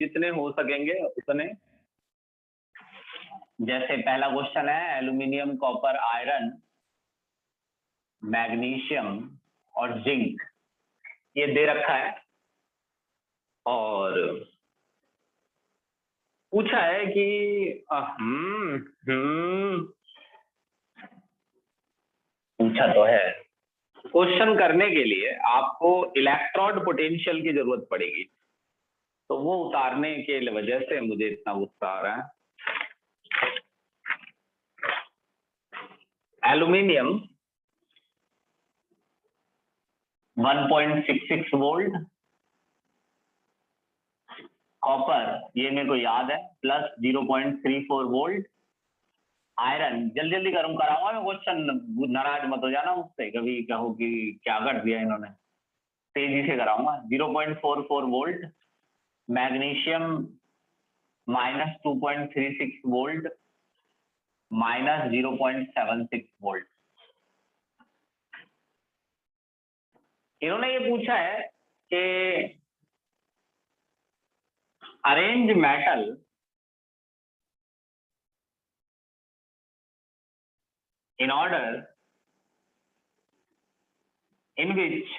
जितने हो सकेंगे उतने। जैसे पहला क्वेश्चन है एल्यूमिनियम, कॉपर, आयरन, मैग्नीशियम और जिंक, ये दे रखा है और पूछा है कि पूछा तो है, क्वेश्चन करने के लिए आपको इलेक्ट्रोड पोटेंशियल की जरूरत पड़ेगी, तो वो उतारने के वजह से मुझे इतना गुस्सा आ रहा है। एल्यूमिनियम 1.66 वोल्ट, कॉपर ये मेरे को याद है प्लस 0.34 वोल्ट, आयरन जल्दी जल्दी गर्म कराऊंगा मैं क्वेश्चन, नाराज मत हो जाना मुझसे, कभी कहो कि क्या कर दिया इन्होंने, तेजी से कराऊंगा। 0.44 वोल्ट, मैग्नीशियम -2.36 वोल्ट, -0.76 वोल्ट। इन्होंने ये पूछा है कि arrange metal in order in which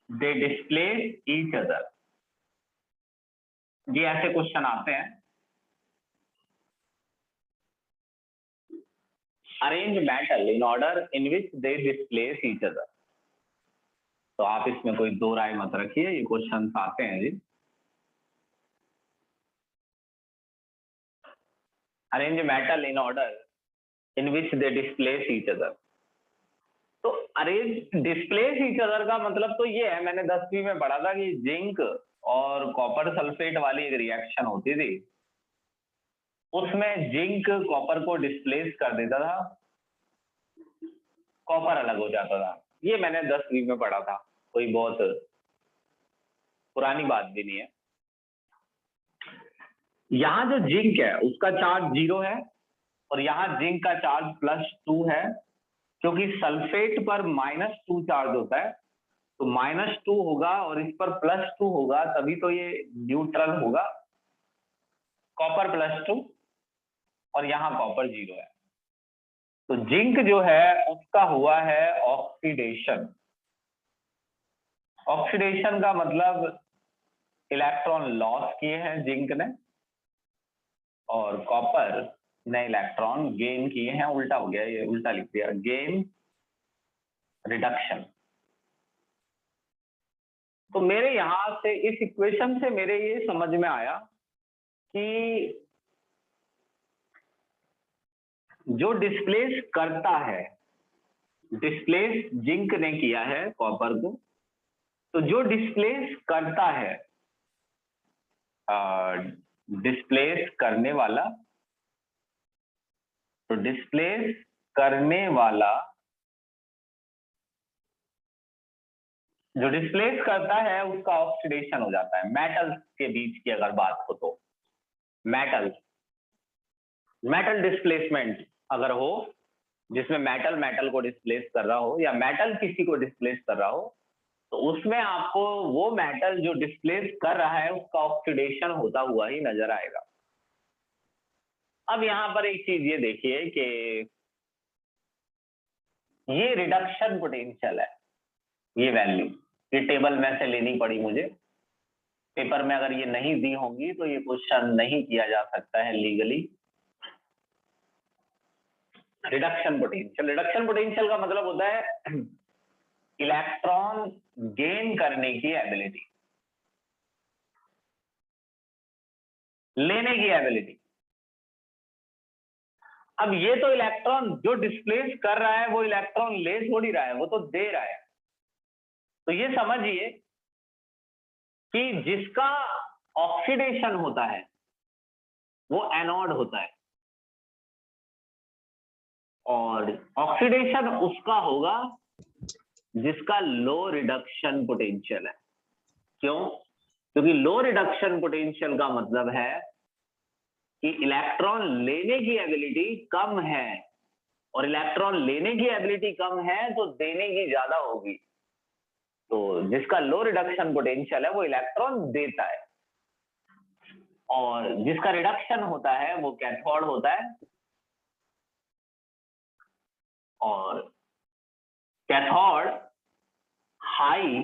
they displace each other। ये ऐसे क्वेश्चन आते हैं, arrange metal in order in which they displace each other. तो आप इसमें कोई दो राय मत रखिए, ये क्वेश्चन आते हैं जी। Arrange metal in order in which they displace each other. तो अरेंज डिस्प्लेस ईच अदर का मतलब तो ये है, मैंने 10वीं में पढ़ा था कि जिंक और कॉपर सल्फेट वाली एक रिएक्शन होती थी, उसमें जिंक कॉपर को डिस्प्लेस कर देता था, कॉपर अलग हो जाता था। ये मैंने 10वीं में पढ़ा था, कोई बहुत पुरानी बात भी नहीं है। यहां जो जिंक है उसका चार्ज 0 है और यहाँ जिंक का चार्ज +2 है, क्योंकि सल्फेट पर -2 चार्ज होता है, तो -2 होगा और इस पर +2 होगा, तभी तो ये न्यूट्रल होगा। कॉपर +2 और यहाँ कॉपर 0 है, तो जिंक जो है उसका हुआ है ऑक्सीडेशन। ऑक्सीडेशन का मतलब इलेक्ट्रॉन लॉस किए हैं जिंक ने, और कॉपर ने इलेक्ट्रॉन गेन किए हैं। उल्टा हो गया, ये उल्टा लिख दिया, गेन रिडक्शन। तो मेरे यहां से इस इक्वेशन से मेरे ये समझ में आया कि जो डिस्प्लेस करता है, डिस्प्लेस जिंक ने किया है कॉपर को, तो जो डिस्प्लेस करता है, डिस्प्लेस करने वाला, तो डिस्प्लेस करने वाला जो डिस्प्लेस करता है उसका ऑक्सीडेशन हो जाता है। मेटल्स के बीच की अगर बात हो तो मेटल डिस्प्लेसमेंट अगर हो, जिसमें मेटल मेटल को डिस्प्लेस कर रहा हो या मेटल किसी को डिस्प्लेस कर रहा हो, तो उसमें आपको वो मेटल जो डिस्प्लेस कर रहा है उसका ऑक्सीडेशन होता हुआ ही नजर आएगा। अब यहां पर एक चीज ये देखिए कि ये रिडक्शन पोटेंशियल है, ये वैल्यू, ये टेबल में से लेनी पड़ी मुझे, पेपर में अगर ये नहीं दी होंगी तो ये क्वेश्चन नहीं किया जा सकता है लीगली। रिडक्शन पोटेंशियल का मतलब होता है इलेक्ट्रॉन गेन करने की एबिलिटी, लेने की एबिलिटी। अब ये तो इलेक्ट्रॉन जो डिस्प्लेस कर रहा है वो इलेक्ट्रॉन ले थोड़ी रहा है, वो तो दे रहा है। तो ये समझिए कि जिसका ऑक्सीडेशन होता है वो एनोड होता है, और ऑक्सीडेशन उसका होगा जिसका लो रिडक्शन पोटेंशियल है। क्यों? क्योंकि लो रिडक्शन पोटेंशियल का मतलब है कि इलेक्ट्रॉन लेने की एबिलिटी कम है, और इलेक्ट्रॉन लेने की एबिलिटी कम है तो देने की ज्यादा होगी। तो जिसका लो रिडक्शन पोटेंशियल है वो इलेक्ट्रॉन देता है, और जिसका रिडक्शन होता है वो कैथोड होता है, और कैथोड हाई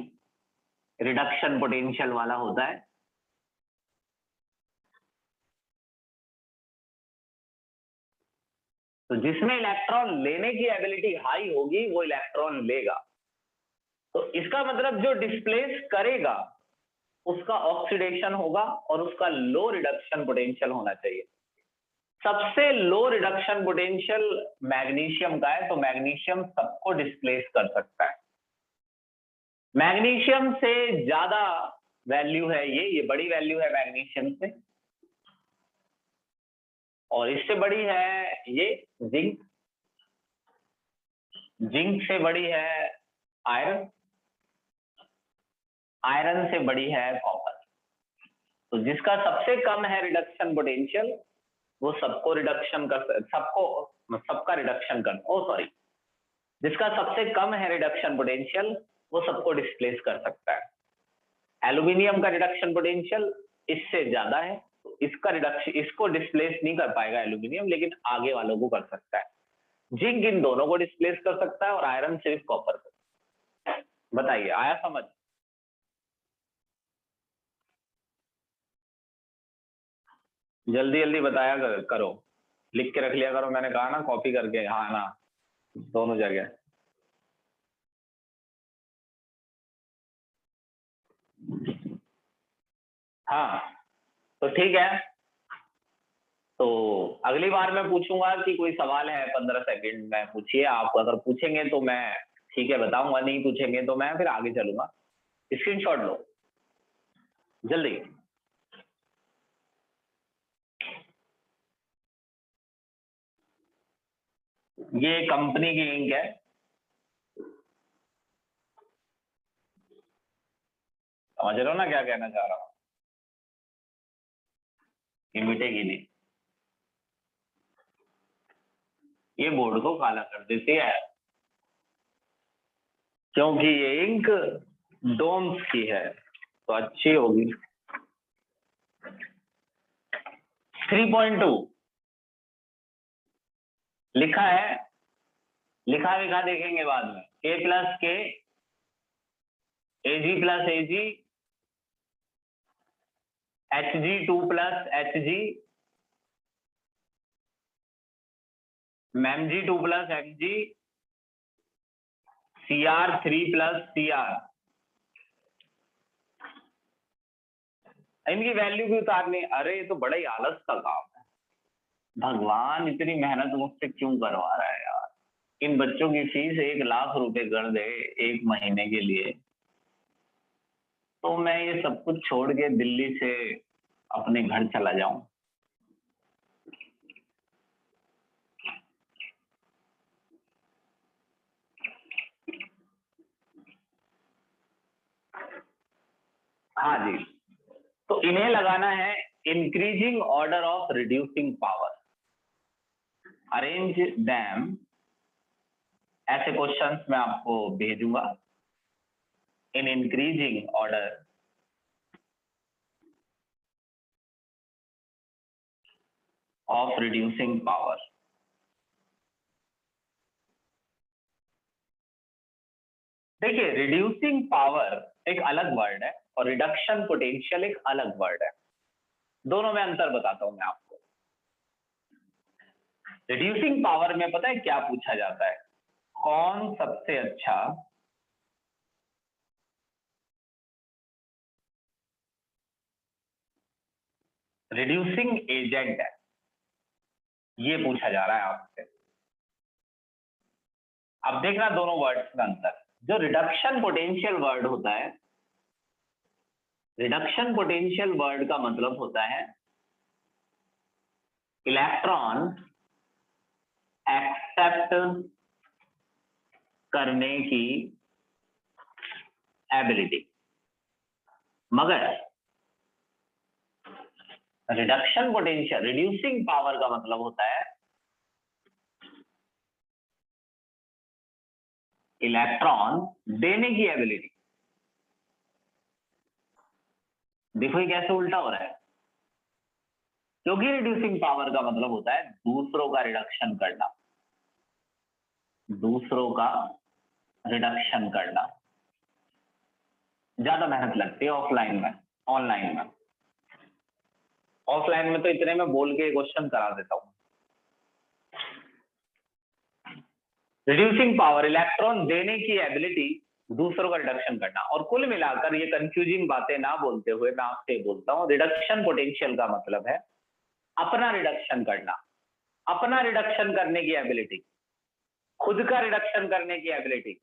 रिडक्शन पोटेंशियल वाला होता है। तो जिसमें इलेक्ट्रॉन लेने की एबिलिटी हाई होगी वो इलेक्ट्रॉन लेगा। तो इसका मतलब जो डिस्प्लेस करेगा उसका ऑक्सीडेशन होगा और उसका लो रिडक्शन पोटेंशियल होना चाहिए। सबसे लो रिडक्शन पोटेंशियल मैग्नीशियम का है, तो मैग्नीशियम सबको डिस्प्लेस कर सकता है। मैग्नीशियम से ज्यादा वैल्यू है ये बड़ी वैल्यू है मैग्नीशियम से, और इससे बड़ी है ये जिंक, जिंक से बड़ी है आयरन, आयरन से बड़ी है कॉपर। तो जिसका सबसे कम है रिडक्शन पोटेंशियल वो सबको रिडक्शन कर, सबका रिडक्शन कर, जिसका सबसे कम है रिडक्शन पोटेंशियल वो सबको डिस्प्लेस कर सकता है। एल्यूमिनियम का रिडक्शन पोटेंशियल इससे ज्यादा है, तो इसका रिडक्शन, इसको डिस्प्लेस नहीं कर पाएगा एल्यूमिनियम, लेकिन आगे वालों को कर सकता है। जिंक इन दोनों को डिस्प्लेस कर सकता है और आयरन सिर्फ कॉपर को। बताइए, आया समझ? जल्दी जल्दी बताया करो, लिख के रख लिया करो, मैंने कहा ना कॉपी करके, हाँ ना, दोनों जगह। हाँ तो ठीक है, तो अगली बार मैं पूछूंगा कि कोई सवाल है 15 सेकंड में पूछिए। आप अगर पूछेंगे तो मैं ठीक है बताऊंगा, नहीं पूछेंगे तो मैं फिर आगे चलूंगा। स्क्रीनशॉट लो जल्दी। ये कंपनी की इंक है, समझ रहे हो ना क्या कहना चाह रहा हूँ? ये मिटेगी नहीं, ये बोर्ड को काला कर देती है, क्योंकि ये इंक डोम्स की है तो अच्छी होगी। 3.2 लिखा है, लिखा लिखा देखेंगे बाद में। K प्लस के, Ag plus Ag, Hg2 plus Hg, Mg2 plus Mg, Cr3 plus Cr। इनकी वैल्यू भी उतारनी। अरे ये तो बड़ा ही आलस का काम है, भगवान इतनी मेहनत मुझसे क्यों करवा रहा है यार। इन बच्चों की फीस 1 लाख रुपए कर दे 1 महीने के लिए, तो मैं ये सब कुछ छोड़ के दिल्ली से अपने घर चला जाऊं। हाँ जी, तो इन्हें लगाना है increasing order of reducing power. Arrange them, ऐसे क्वेश्चंस मैं आपको भेजूंगा in increasing order of reducing power. देखिए, रिड्यूसिंग पावर एक अलग वर्ड है और रिडक्शन पोटेंशियल एक अलग वर्ड है, दोनों में अंतर बताता हूं मैं आपको। रिड्यूसिंग पावर में पता है क्या पूछा जाता है? कौन सबसे अच्छा रिड्यूसिंग एजेंट है, ये पूछा जा रहा है आपसे। अब देखना दोनों वर्ड्स का अंतर। जो रिडक्शन पोटेंशियल वर्ड होता है, रिडक्शन पोटेंशियल वर्ड का मतलब होता है इलेक्ट्रॉन एक्सेप्ट करने की एबिलिटी, मगर रिडक्शन पोटेंशियल, रिड्यूसिंग पावर का मतलब होता है इलेक्ट्रॉन देने की एबिलिटी। देखो ये कैसे उल्टा हो रहा है, क्योंकि रिड्यूसिंग पावर का मतलब होता है दूसरों का रिडक्शन करना, दूसरों का रिडक्शन करना। ज्यादा मेहनत लगती है ऑफलाइन में, ऑनलाइन में। ऑफलाइन में तो इतने में बोल के क्वेश्चन करा देता हूं। रिड्यूसिंग पावर, इलेक्ट्रॉन देने की एबिलिटी, दूसरों का रिडक्शन करना। और कुल मिलाकर ये कंफ्यूजिंग बातें ना बोलते हुए मैं आपसे बोलता हूं, रिडक्शन पोटेंशियल का मतलब है अपना रिडक्शन करना, अपना रिडक्शन करने की एबिलिटी, खुद का रिडक्शन करने की एबिलिटी।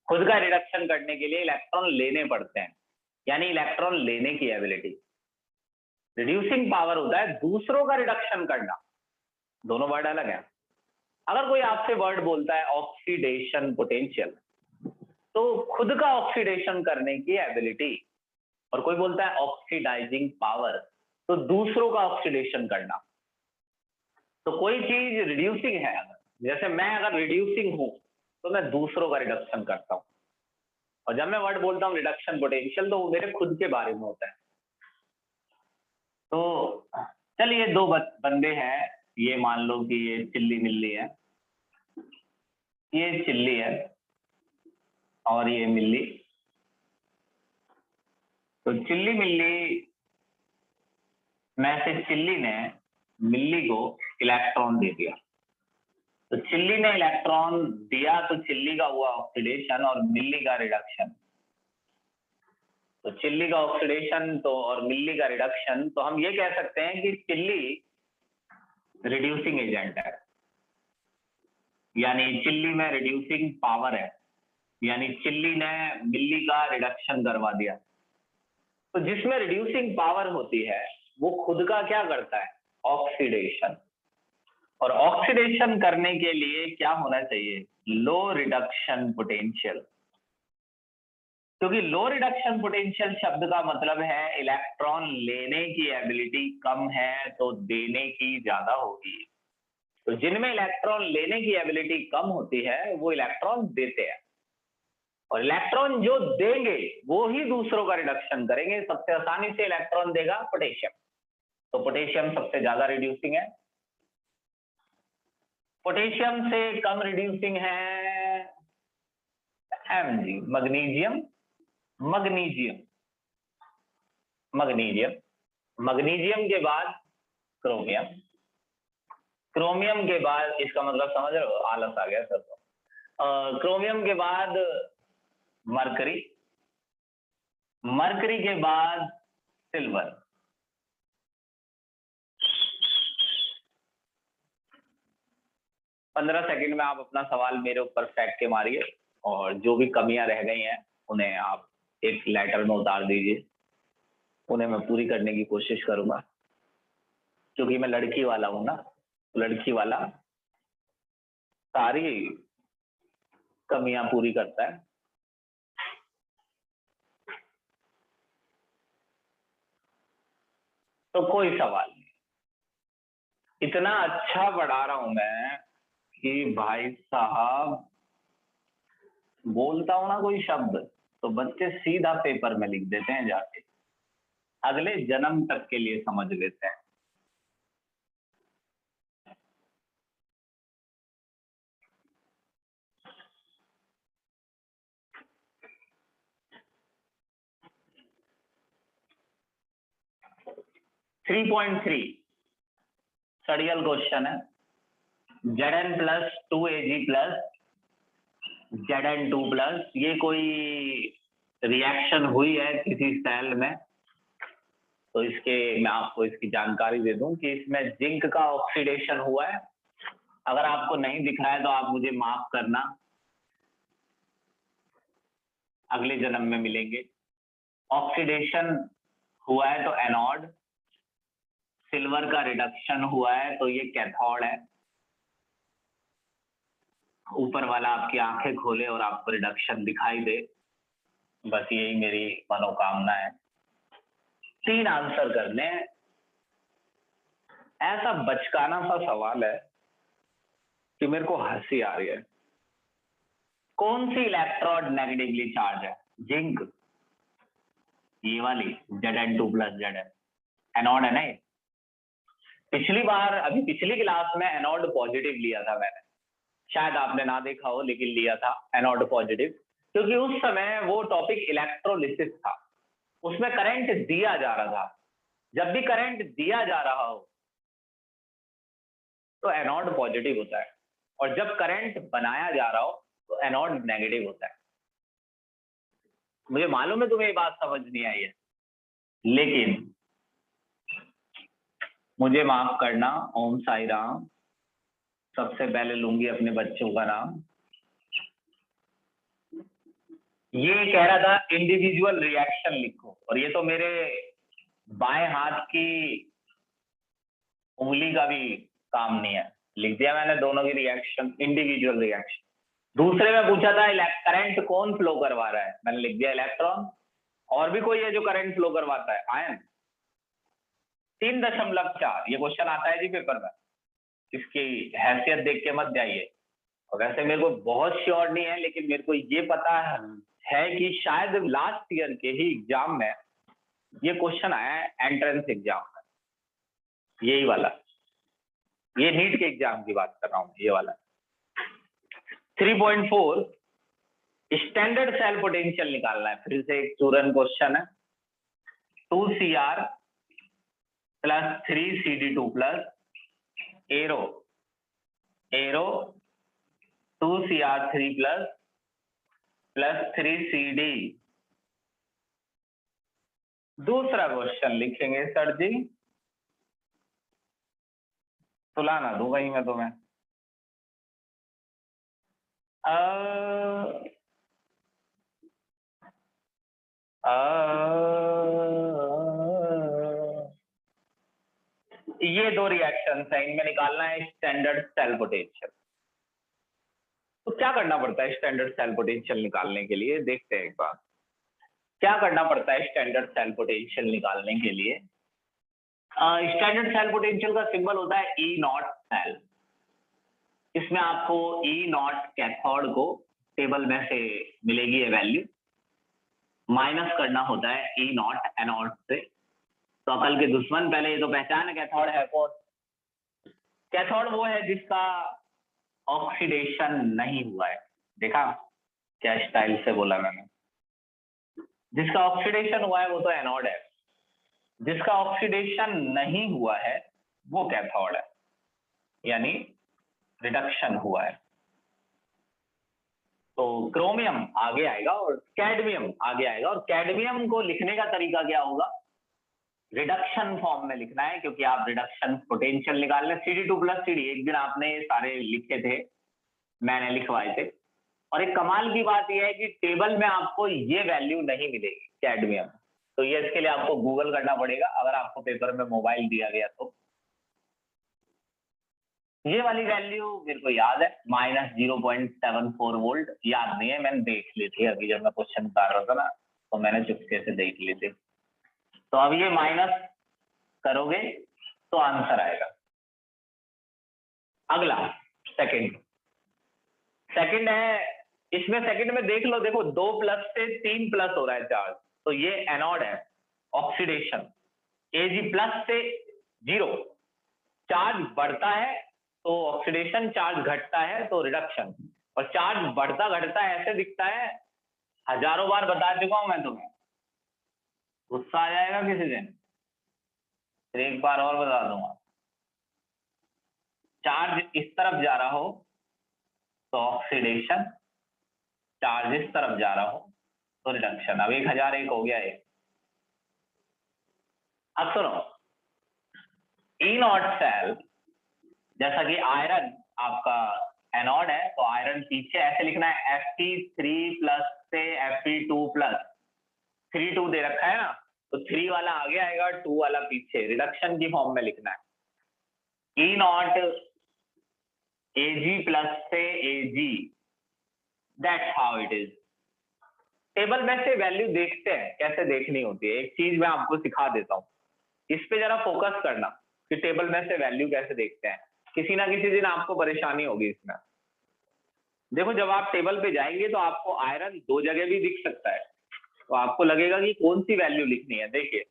खुद का रिडक्शन करने के लिए इलेक्ट्रॉन लेने पड़ते हैं, यानी इलेक्ट्रॉन लेने की एबिलिटी। रिड्यूसिंग पावर होता है दूसरों का रिडक्शन करना, दोनों वर्ड अलग है। अगर कोई आपसे वर्ड बोलता है ऑक्सीडेशन पोटेंशियल, तो खुद का ऑक्सीडेशन करने की एबिलिटी, और कोई बोलता है ऑक्सीडाइजिंग पावर, तो दूसरों का ऑक्सीडेशन करना। तो कोई चीज रिड्यूसिंग है, जैसे मैं अगर रिड्यूसिंग हूं तो मैं दूसरों का रिडक्शन करता हूं, और जब मैं वर्ड बोलता हूं रिडक्शन पोटेंशियल, तो वो मेरे खुद के बारे में होता है। तो चलिए दो बंदे हैं, ये मान लो कि ये चिल्ली मिल्ली है, ये चिल्ली है और ये मिल्ली। तो चिल्ली मिल्ली में से चिल्ली ने मिल्ली को इलेक्ट्रॉन दे दिया। तो चिल्ली ने इलेक्ट्रॉन दिया तो चिल्ली का हुआ ऑक्सीडेशन और मिल्ली का रिडक्शन। तो चिल्ली का ऑक्सीडेशन तो और मिल्ली का रिडक्शन, तो हम ये कह सकते हैं कि चिल्ली रिड्यूसिंग एजेंट है, यानी चिल्ली में रिड्यूसिंग पावर है, यानी चिल्ली ने मिल्ली का रिडक्शन करवा दिया। तो जिसमें रिड्यूसिंग पावर होती है वो खुद का क्या करता है, ऑक्सीडेशन। और ऑक्सीडेशन करने के लिए क्या होना चाहिए, लो रिडक्शन पोटेंशियल। क्योंकि लो रिडक्शन पोटेंशियल शब्द का मतलब है इलेक्ट्रॉन लेने की एबिलिटी कम है तो देने की ज्यादा होगी। तो जिनमें इलेक्ट्रॉन लेने की एबिलिटी कम होती है वो इलेक्ट्रॉन देते हैं, और इलेक्ट्रॉन जो देंगे वो ही दूसरों का रिडक्शन करेंगे। सबसे आसानी से इलेक्ट्रॉन देगा पोटेशियम, तो पोटेशियम सबसे ज्यादा रिड्यूसिंग है। पोटेशियम से कम रिड्यूसिंग है Mg, magnesium, magnesium, magnesium. Magnesium के बाद क्रोमियम, क्रोमियम के बाद, इसका मतलब समझ रहे हो, आलस आ गया सर को। क्रोमियम के बाद मरकरी, मरकरी के बाद सिल्वर। पंद्रह सेकंड में आप अपना सवाल मेरे ऊपर फेंक के मारिए, और जो भी कमियां रह गई हैं उन्हें आप एक लेटर में उतार दीजिए, उन्हें मैं पूरी करने की कोशिश करूंगा। क्योंकि मैं लड़की वाला हूं ना, लड़की वाला सारी कमियां पूरी करता है। तो कोई सवाल नहीं, इतना अच्छा पढ़ा रहा हूं मैं कि भाई साहब, बोलता हूं ना कोई शब्द तो बच्चे सीधा पेपर में लिख देते हैं जाके, अगले जन्म तक के लिए समझ लेते हैं। थ्री पॉइंट थ्री सड़ियल क्वेश्चन है। Zn plus 2Ag plus Zn2 plus, ये कोई रिएक्शन हुई है किसी सेल में, तो इसके मैं आपको इसकी जानकारी दे दूं कि इसमें जिंक का ऑक्सीडेशन हुआ है। अगर आपको नहीं दिख रहा है तो आप मुझे माफ करना, अगले जन्म में मिलेंगे। ऑक्सीडेशन हुआ है तो एनोड, सिल्वर का रिडक्शन हुआ है तो ये कैथोड है। ऊपर वाला आपकी आंखें खोले और आपको रिडक्शन दिखाई दे, बस यही मेरी मनोकामना है। 3 आंसर करने हैं। ऐसा बचकाना सा सवाल है कि मेरे को हंसी आ रही है। कौन सी इलेक्ट्रोड नेगेटिवली चार्ज है, जिंक। ये वाली Zn2 प्लस Zn एनोड है ना ये। पिछली बार अभी पिछली क्लास में एनोड पॉजिटिव लिया था मैंने, शायद आपने ना देखा हो लेकिन लिया था एनोड पॉजिटिव, क्योंकि उस समय वो टॉपिक इलेक्ट्रोलिसिस था, उसमें करंट दिया जा रहा था। जब भी करंट दिया जा रहा हो तो एनोड पॉजिटिव होता है, और जब करंट बनाया जा रहा हो तो एनोड नेगेटिव होता है। मुझे मालूम है तुम्हें ये बात समझ नहीं आई है, लेकिन मुझे माफ करना। ओम साई राम। सबसे पहले लूंगी अपने बच्चों का नाम। ये कह रहा था इंडिविजुअल रिएक्शन लिखो, और ये तो मेरे बाएं हाथ की उंगली का भी काम नहीं है, लिख दिया मैंने दोनों की रिएक्शन, इंडिविजुअल रिएक्शन। दूसरे में पूछा था करंट कौन फ्लो करवा रहा है, मैंने लिख दिया इलेक्ट्रॉन। और भी कोई है जो करंट फ्लो करवाता है? आयन। 3.4 ये क्वेश्चन आता है जी पेपर में, इसकी हैसियत देख के मत जाइए। और वैसे मेरे को बहुत श्योर नहीं है, लेकिन मेरे को ये पता है कि शायद लास्ट ईयर के ही एग्जाम में ये क्वेश्चन आया है, एंट्रेंस एग्जाम में, यही वाला। ये नीट के एग्जाम की बात कर रहा हूँ, ये वाला 3.4 स्टैंडर्ड सेल पोटेंशियल निकालना है। फिर से एक स्टूडेंट क्वेश्चन है, 2Cr plus 3Cd2 plus arrow 2Cr3 plus 3Cd। दूसरा क्वेश्चन लिखेंगे सर जी, सुलाना दूंगा ही मैं तुम्हें। ये दो रिएक्शन है, इनमें निकालना है स्टैंडर्ड सेल पोटेंशियल। तो क्या करना पड़ता है स्टैंडर्ड सेल पोटेंशियल निकालने के लिए, देखते हैं एक बार क्या करना पड़ता है स्टैंडर्ड सेल पोटेंशियल निकालने के लिए। स्टैंडर्ड सेल पोटेंशियल का सिंबल होता है ई नॉट सेल। इसमें आपको ई नॉट कैथोड को टेबल में से मिलेगी ये वैल्यू, माइनस करना होता है ई नॉट एनोड से। तो अकल के दुश्मन, पहले ये तो पहचान है कैथोड है कौन। कैथोड वो है जिसका ऑक्सीडेशन नहीं हुआ है। देखा क्या स्टाइल से बोला मैंने, जिसका ऑक्सीडेशन हुआ है वो तो एनोड है, जिसका ऑक्सीडेशन नहीं हुआ है वो कैथोड है, यानी रिडक्शन हुआ है। तो क्रोमियम आगे आएगा और कैडमियम आगे आएगा, और कैडमियम को लिखने का तरीका क्या होगा, रिडक्शन फॉर्म में लिखना है, क्योंकि आप रिडक्शन पोटेंशियल निकाल लें। Cd2 प्लस Cd एक दिन आपने ये सारे लिखे थे, मैंने लिखवाए थे। और एक कमाल की बात यह है कि टेबल में आपको ये वैल्यू नहीं मिलेगी कैडमियम, तो ये इसके लिए आपको गूगल करना पड़ेगा, अगर आपको पेपर में मोबाइल दिया गया तो। ये वाली वैल्यू मेरे को याद है, -0.74 वोल्ट, याद नहीं है, मैंने देख ली थी अभी जब मैं क्वेश्चन कर रहा था ना, तो मैंने चुपके से देख ली थी। तो अब ये माइनस करोगे तो आंसर आएगा। अगला सेकंड है, इसमें सेकंड में देख लो, देखो 2 प्लस से 3 प्लस हो रहा है चार्ज, तो ये एनोड है, ऑक्सीडेशन। Ag प्लस से 0, चार्ज बढ़ता है तो ऑक्सीडेशन, चार्ज घटता है तो रिडक्शन। और चार्ज बढ़ता घटता ऐसे दिखता है, हजारों बार बता चुका हूं मैं तुम्हें, गुस्सा आ जाएगा किसी दिन, फिर एक बार और बता दूंगा। चार्ज इस तरफ जा रहा हो तो ऑक्सीडेशन, चार्ज इस तरफ जा रहा हो तो रिडक्शन। अब 1001 हो गया ये। अब सुनो, ई नॉट सेल, जैसा कि आयरन आपका एनोड है, तो आयरन पीछे ऐसे लिखना है, Fe3 प्लस से Fe2 प्लस, 3 2 दे रखा है ना, तो 3 वाला आगे आएगा, 2 वाला पीछे, रिडक्शन की फॉर्म में लिखना है। ई नॉट Ag प्लस से Ag, that's how it is. Table में से वैल्यू देखते हैं कैसे देखनी होती है, एक चीज मैं आपको सिखा देता हूँ, इस पे जरा फोकस करना कि टेबल में से वैल्यू कैसे देखते हैं, किसी ना किसी दिन आपको परेशानी होगी इसमें। देखो जब आप टेबल पे जाएंगे तो आपको आयरन 2 जगह भी दिख सकता है, तो आपको लगेगा कि कौन सी वैल्यू लिखनी है। देखिए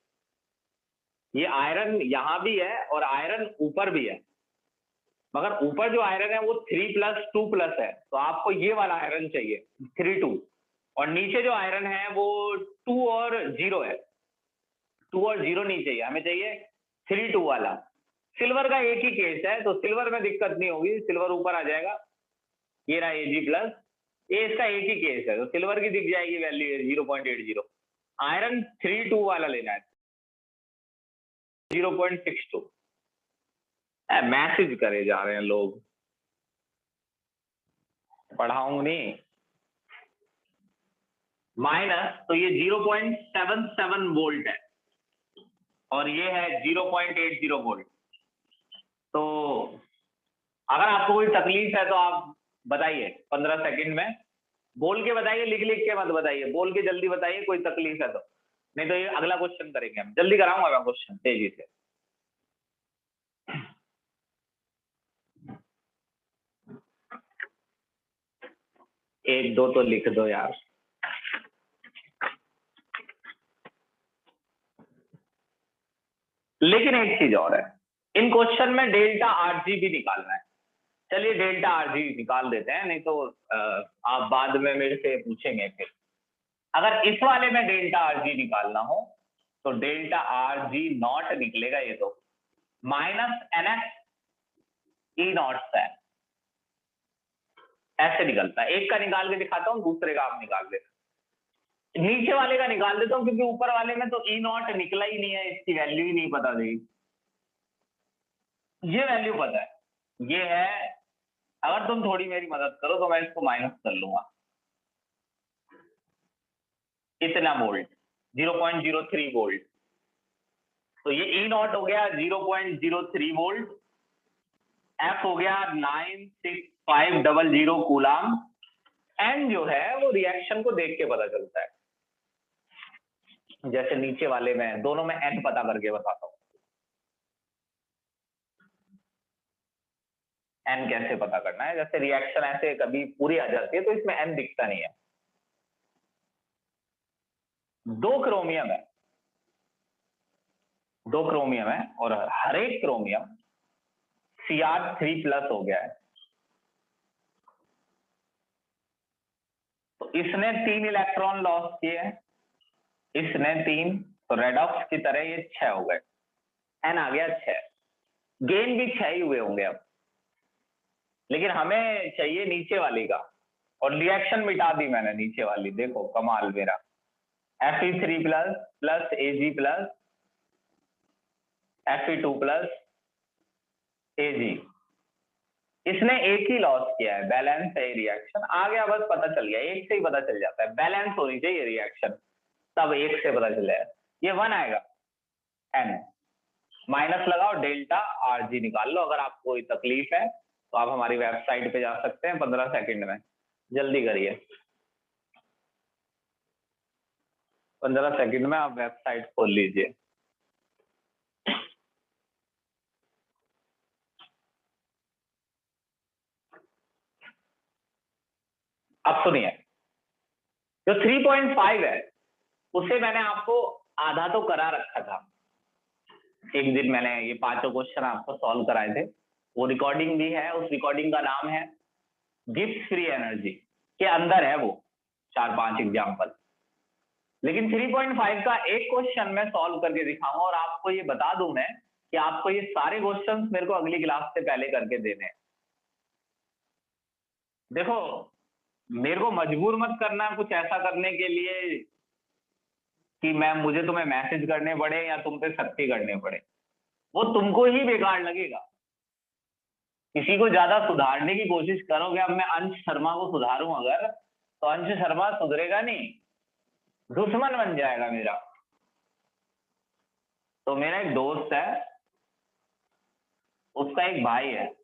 ये आयरन यहाँ भी है और आयरन ऊपर भी है, मगर ऊपर जो आयरन है वो 3 + 2 है, तो आपको ये वाला आयरन चाहिए 3 2, और नीचे जो आयरन है वो 2 और 0 है। 2 और 0 नहीं चाहिए, हमें चाहिए 3 2 वाला। सिल्वर का एक ही केस है, तो सिल्वर में दिक्कत नहीं होगी, सिल्वर ऊपर आ जाएगा। ये रहा Ag+, ये इसका एक ही केस है, तो सिल्वर की दिख जाएगी वैल्यू 0.80। आयरन 3 2 वाला लेना है 0.62। मैसेज करे जा रहे हैं लोग, पढ़ाऊंग नहीं। माइनस, तो ये 0.77 वोल्ट है और ये है 0.80 वोल्ट। तो अगर आपको कोई तकलीफ है तो आप बताइए 15 सेकंड में, बोल के बताइए, लिख लिख के मत बताइए, बोल के जल्दी बताइए कोई तकलीफ है तो, नहीं तो ये अगला क्वेश्चन करेंगे हम। जल्दी कराऊंगा मैं क्वेश्चन तेजी से। एक दो तो लिख दो यार। लेकिन एक चीज और है, इन क्वेश्चन में डेल्टा आरजी भी निकालना है। चलिए डेल्टा आरजी निकाल देते हैं, नहीं तो आप बाद में मेरे से पूछेंगे फिर। अगर इस वाले में डेल्टा आरजी निकालना हो तो डेल्टा आरजी नॉट निकलेगा ये तो -NX E0 है, ऐसे निकलता है। एक का निकाल के दिखाता हूँ, दूसरे का आप निकाल देना। नीचे वाले का निकाल देता हूँ क्योंकि ऊपर वाले में तो E0 निकला ही नहीं है, इसकी वैल्यू ही नहीं पता थी। ये वैल्यू पता है, ये है। अगर तुम थोड़ी मेरी मदद करो तो मैं इसको माइनस कर लूंगा। इतना वोल्ट 0.03 वोल्ट, तो ये E0 हो गया 0.03 वोल्ट, F हो गया 96500 कूलाम। N जो है वो रिएक्शन को देख के पता चलता है, जैसे नीचे वाले में, दोनों में N पता करके बताता हूँ। N कैसे पता करना है, जैसे रिएक्शन ऐसे कभी पूरी आ जाती है तो इसमें N दिखता नहीं है। 2 क्रोमियम है, 2 क्रोमियम है और हर एक क्रोमियम Cr3+ हो गया है। तो इसने 3 इलेक्ट्रॉन लॉस किए हैं, इसने 3, तो रेडॉक्स की तरह ये 6 हो गए। N आ गया 6, गेन भी 6 ही हुए होंगे अब, लेकिन हमें चाहिए नीचे वाली का, और रिएक्शन मिटा दी मैंने नीचे वाली। देखो कमाल मेरा, Fe3+ plus Ag plus Fe2+ Ag, इसने एक ही लॉस किया है, बैलेंस है रिएक्शन। आ गया, बस पता चल गया, एक से ही पता चल जाता है, बैलेंस होनी चाहिए रिएक्शन, तब एक से पता चल जाएगा। ये 1 आएगा, N माइनस लगाओ, डेल्टा आरजी निकाल लो। अगर आपको कोई तकलीफ है तो आप हमारी वेबसाइट पे जा सकते हैं 15 सेकंड में, जल्दी करिए। 15 सेकंड में आप वेबसाइट खोल लीजिए। अब सुनिए, जो 3.5 है उसे मैंने आपको आधा तो करा रखा था। एक दिन मैंने ये 5 क्वेश्चन आपको सॉल्व कराए थे, वो रिकॉर्डिंग भी है। उस रिकॉर्डिंग का नाम है गिब्स फ्री एनर्जी, के अंदर है वो 4-5 एग्जाम्पल। लेकिन 3.5 का एक क्वेश्चन मैं सॉल्व करके दिखाऊंगा, और आपको ये बता दूं मैं कि आपको ये सारे क्वेश्चंस मेरे को अगली क्लास से पहले करके देने हैं। देखो, मेरे को मजबूर मत करना कुछ ऐसा करने के लिए कि मुझे तुम्हें मैसेज करने पड़े या तुम पे सख्ती करने पड़े, वो तुमको ही बेकार लगेगा। किसी को ज्यादा सुधारने की कोशिश करोगे, अब मैं अंश शर्मा को सुधारूं अगर, तो अंश शर्मा सुधरेगा नहीं, दुश्मन बन जाएगा मेरा। तो मेरा एक दोस्त है, उसका एक भाई है,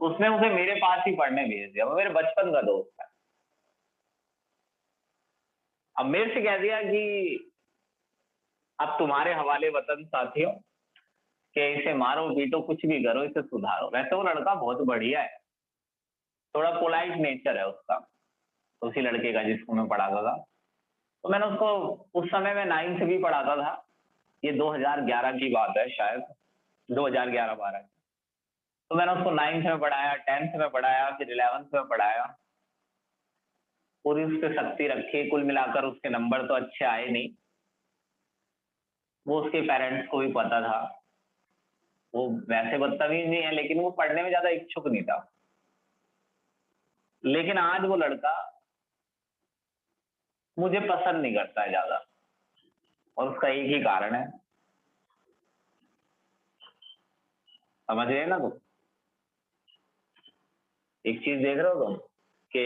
उसने उसे मेरे पास ही पढ़ने भेज दिया। वो मेरे बचपन का दोस्त है। अब मेरे से कह दिया कि अब तुम्हारे हवाले वतन साथियों, कि इसे मारो पीटो कुछ भी करो, इसे सुधारो। वैसे वो लड़का बहुत बढ़िया है, थोड़ा पोलाइट नेचर है उसका, उसी लड़के का जिसको मैं पढ़ाता था। तो मैंने उसको उस समय में 9 से भी पढ़ाता था, ये 2011 की बात है शायद, 2011-12। तो मैंने उसको 9th में पढ़ाया, 10th में पढ़ाया, फिर 11th में पढ़ाया, पूरी उस पर सख्ती रखी। कुल मिलाकर उसके नंबर तो अच्छे आए नहीं, वो उसके पेरेंट्स को भी पता था। वो वैसे बदतमीज नहीं है, लेकिन वो पढ़ने में ज्यादा इच्छुक नहीं था। लेकिन आज वो लड़का मुझे पसंद नहीं करता है ज्यादा, और उसका एक ही कारण है, समझ गए ना तुम? एक चीज देख रहे हो तुम कि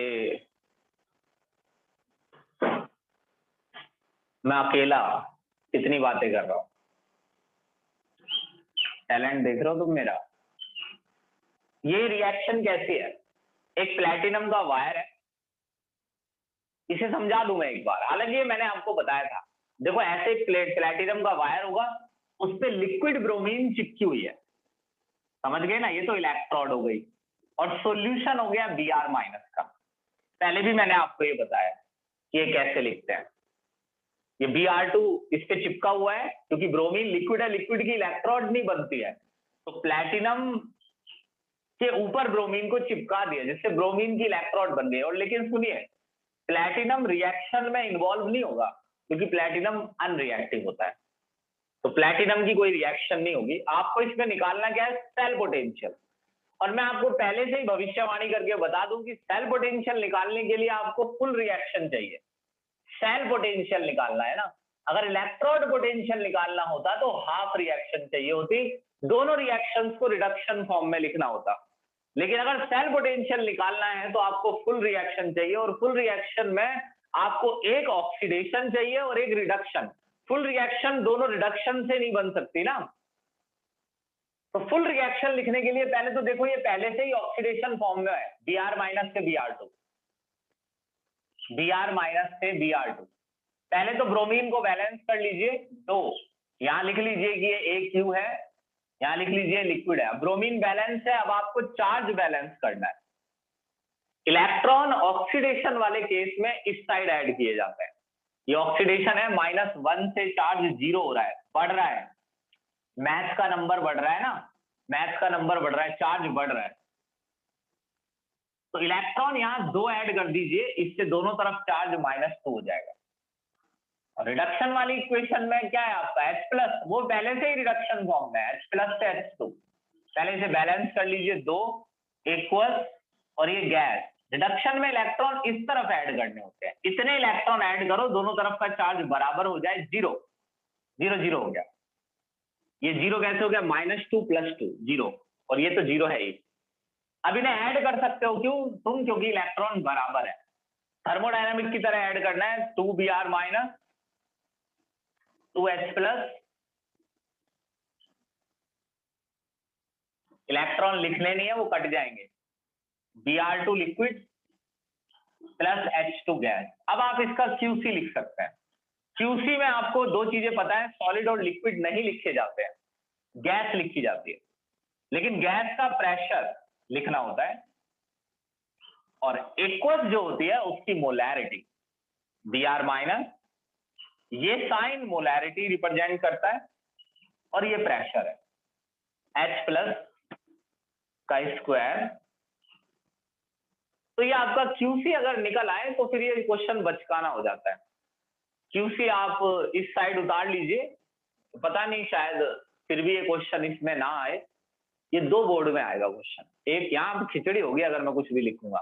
मैं अकेला कितनी बातें कर रहा हूँ। टैलेंट देख रहे हो तुम मेरा? ये रिएक्शन कैसी है? एक प्लैटिनम का वायर है, इसे समझा दूं मैं एक बार, हालांकि ये मैंने आपको बताया था। देखो ऐसे प्लैटिनम का वायर होगा, उस पर लिक्विड ब्रोमीन चिपकी हुई है, समझ गए ना? ये तो इलेक्ट्रोड हो गई, और सॉल्यूशन हो गया Br- का। पहले भी मैंने आपको ये बताया कि ये कैसे लिखते हैं। ये Br2 इस पे चिपका हुआ है, क्योंकि ब्रोमीन लिक्विड है, लिक्विड की इलेक्ट्रोड नहीं बनती है, तो प्लैटिनम के ऊपर ब्रोमीन को चिपका दिया, जिससे ब्रोमीन की इलेक्ट्रोड बन गई। और लेकिन सुनिए, प्लैटिनम रिएक्शन में इन्वॉल्व नहीं होगा, क्योंकि प्लैटिनम अनरिएक्टिव होता है, तो प्लैटिनम की कोई रिएक्शन नहीं होगी। आपको इसमें निकालना क्या है? Cell potential. और मैं आपको पहले से ही भविष्यवाणी करके बता दूं कि सेल पोटेंशियल निकालने के लिए आपको फुल रिएक्शन चाहिए। सेल पोटेंशियल निकालना है ना, अगर इलेक्ट्रोड पोटेंशियल निकालना होता तो हाफ रिएक्शन चाहिए होती, दोनों रिएक्शंस को रिडक्शन फॉर्म में लिखना होता। लेकिन अगर सेल पोटेंशियल निकालना है तो आपको फुल रिएक्शन चाहिए, और फुल रिएक्शन में आपको एक ऑक्सीडेशन चाहिए और एक रिडक्शन। फुल रिएक्शन दोनों रिडक्शन से नहीं बन सकती ना, तो फुल रिएक्शन लिखने के लिए पहले तो देखो, ये पहले से ही ऑक्सीडेशन फॉर्म में है, Br- से Br2, Br- से Br2। पहले तो ब्रोमीन को बैलेंस कर लीजिए, तो यहां लिख लीजिए कि ये AQ है, यहां लिख लीजिए लिक्विड है। ब्रोमीन बैलेंस है, अब आपको चार्ज बैलेंस करना है। इलेक्ट्रॉन ऑक्सीडेशन वाले केस में इस साइड ऐड किए जाते हैं। ये ऑक्सीडेशन है, -1 से चार्ज 0 हो रहा है, बढ़ रहा है, मैथ का नंबर बढ़ रहा है ना, मैथ का नंबर बढ़ रहा है, चार्ज बढ़ रहा है। तो इलेक्ट्रॉन यहां 2 ऐड कर दीजिए, इससे दोनों तरफ चार्ज -2 हो जाएगा। और रिडक्शन वाली इक्वेशन में क्या है आपका H+, वो पहले से ही रिडक्शन फॉर्म में है, H+ से H2। पहले से बैलेंस कर लीजिए, 2 इक्वल, और ये गैस। रिडक्शन में इलेक्ट्रॉन इस तरफ ऐड करने होते हैं, इतने इलेक्ट्रॉन ऐड करो दोनों तरफ का चार्ज बराबर हो जाए 0, 0 0 हो गया। ये 0 कैसे हो गया? -2 + 2 0, और ये तो 0 है ही। अब इन्हें ऐड कर सकते हो क्यों तुम? क्योंकि इलेक्ट्रॉन बराबर है। थर्मोडायनामिक की तरह ऐड करना है, 2Br- 2H+, इलेक्ट्रॉन लिखने नहीं है, वो कट जाएंगे, Br2 liquid plus H2 gas. अब आप इसका QC लिख सकते हैं। QC में आपको 2 चीजें पता है, सॉलिड और लिक्विड नहीं लिखे जाते हैं, गैस लिखी जाती है। लेकिन गैस का प्रेशर लिखना होता है, और एक्वस जो होती है उसकी मोलैरिटी, Br-, ये साइन मोलैरिटी रिप्रेजेंट करता है, और ये प्रेशर है, H+ का स्क्वायर। तो ये आपका QC अगर निकल आए तो फिर ये क्वेश्चन बचकाना हो जाता है। QC आप इस साइड उतार लीजिए, पता नहीं शायद फिर भी ये क्वेश्चन इसमें ना आए। ये 2 बोर्ड में आएगा क्वेश्चन, एक यहाँ खिचड़ी होगी अगर मैं कुछ भी लिखूंगा,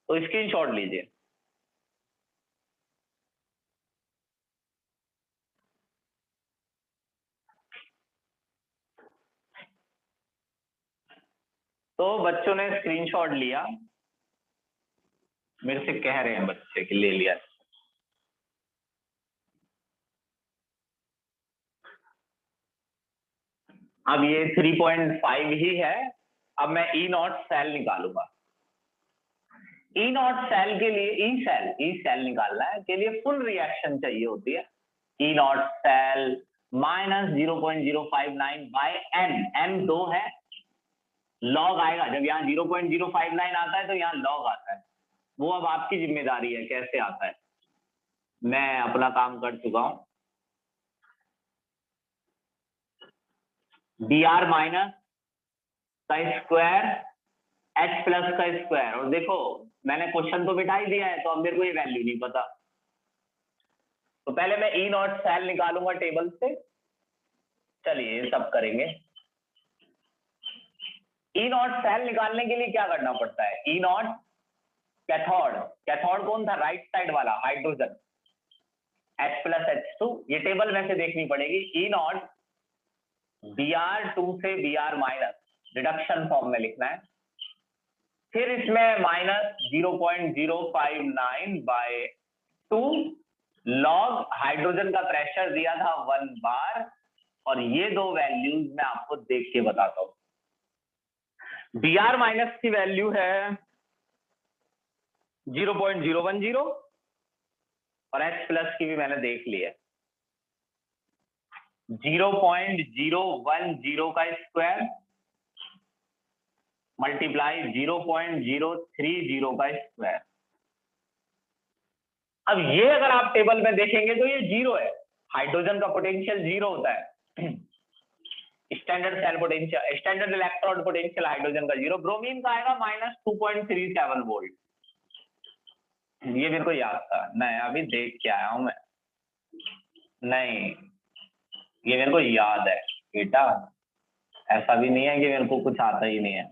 तो स्क्रीनशॉट लीजिए। तो बच्चों ने स्क्रीनशॉट लिया, मेरे से कह रहे हैं बच्चे कि ले लिया। अब ये 3.5 ही है। अब मैं E0 सेल निकालूंगा। E0 सेल के लिए, ई सेल निकालना है के लिए फुल रिएक्शन चाहिए होती है। E0 सेल -0.059/n, n 2 है, लॉग आएगा जब यहाँ 0.059 आता है तो यहाँ लॉग आता है, वो अब आपकी जिम्मेदारी है कैसे आता है। मैं अपना काम कर चुका हूं। dr माइनस का स्क्वायर h प्लस का स्क्वायर, और देखो मैंने क्वेश्चन तो बिठा ही दिया है, तो अब मेरे को ये वैल्यू नहीं पता, तो पहले मैं ई नॉट सेल निकालूंगा टेबल से। चलिए ये सब करेंगे। ई नॉट सेल निकालने के लिए क्या करना पड़ता है? ई नॉट कैथोड, कैथोड कौन था? राइट साइड वाला हाइड्रोजन, H प्लस H2, ये टेबल में से देखनी पड़ेगी। ई नॉट Br2 से Br माइनस, रिडक्शन फॉर्म में लिखना है। फिर इसमें माइनस 0.059 बाय 2 लॉग हाइड्रोजन का प्रेशर दिया था 1 बार, और ये दो वैल्यूज मैं आपको देख के बताता हूं। Br माइनस की वैल्यू है 0.010 और H प्लस की भी मैंने देख ली है 0.010 का स्क्वायर मल्टीप्लाई 0.030 का स्क्वायर। अब ये अगर आप टेबल में देखेंगे तो ये जीरो है, हाइड्रोजन का पोटेंशियल जीरो होता है। Standard cell potential, standard electrode potential hydrogen का जीरो। ब्रोमीन का आएगा माइनस 2.37 वोल्ट। ये मेरे को याद था, नहीं अभी देख के आया हूं मैं, नहीं ये मेरे को याद है बेटा, ऐसा भी नहीं है कि मेरे को कुछ आता ही नहीं है।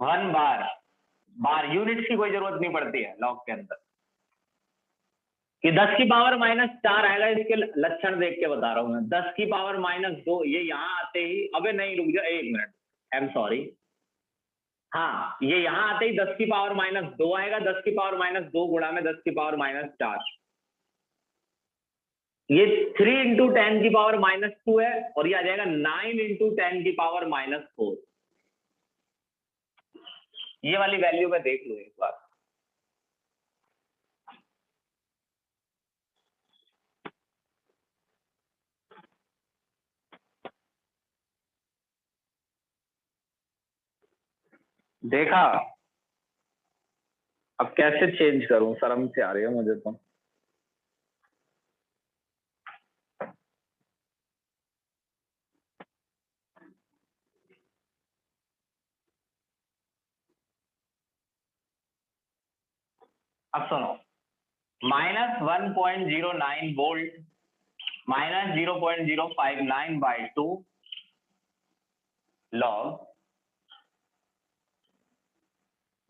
1 बार, बार यूनिट्स की कोई जरूरत नहीं पड़ती है लॉग के अंदर। कि 10 की पावर माइनस 4 आएगा, इसके लक्षण देख के बता रहा हूं मैं। 10 की पावर माइनस 2, ये यहां आते ही, अबे नहीं रुक जा 1 मिनट, आई एम सॉरी, हाँ ये यहां आते ही 10 की पावर माइनस 2 आएगा। 10 की पावर माइनस 2 गुणा में 10 की पावर माइनस 4, ये 3 इंटू 10 की पावर माइनस 2 है, और ये आ जाएगा 9 इंटू 10 की पावर माइनस 4। ये वाली वैल्यू में देख लो एक बार। देखा? अब कैसे चेंज करूं, शर्म से आ रही है मुझे तो। अब सुनो, minus 1.09 volt minus 0.059 by 2 log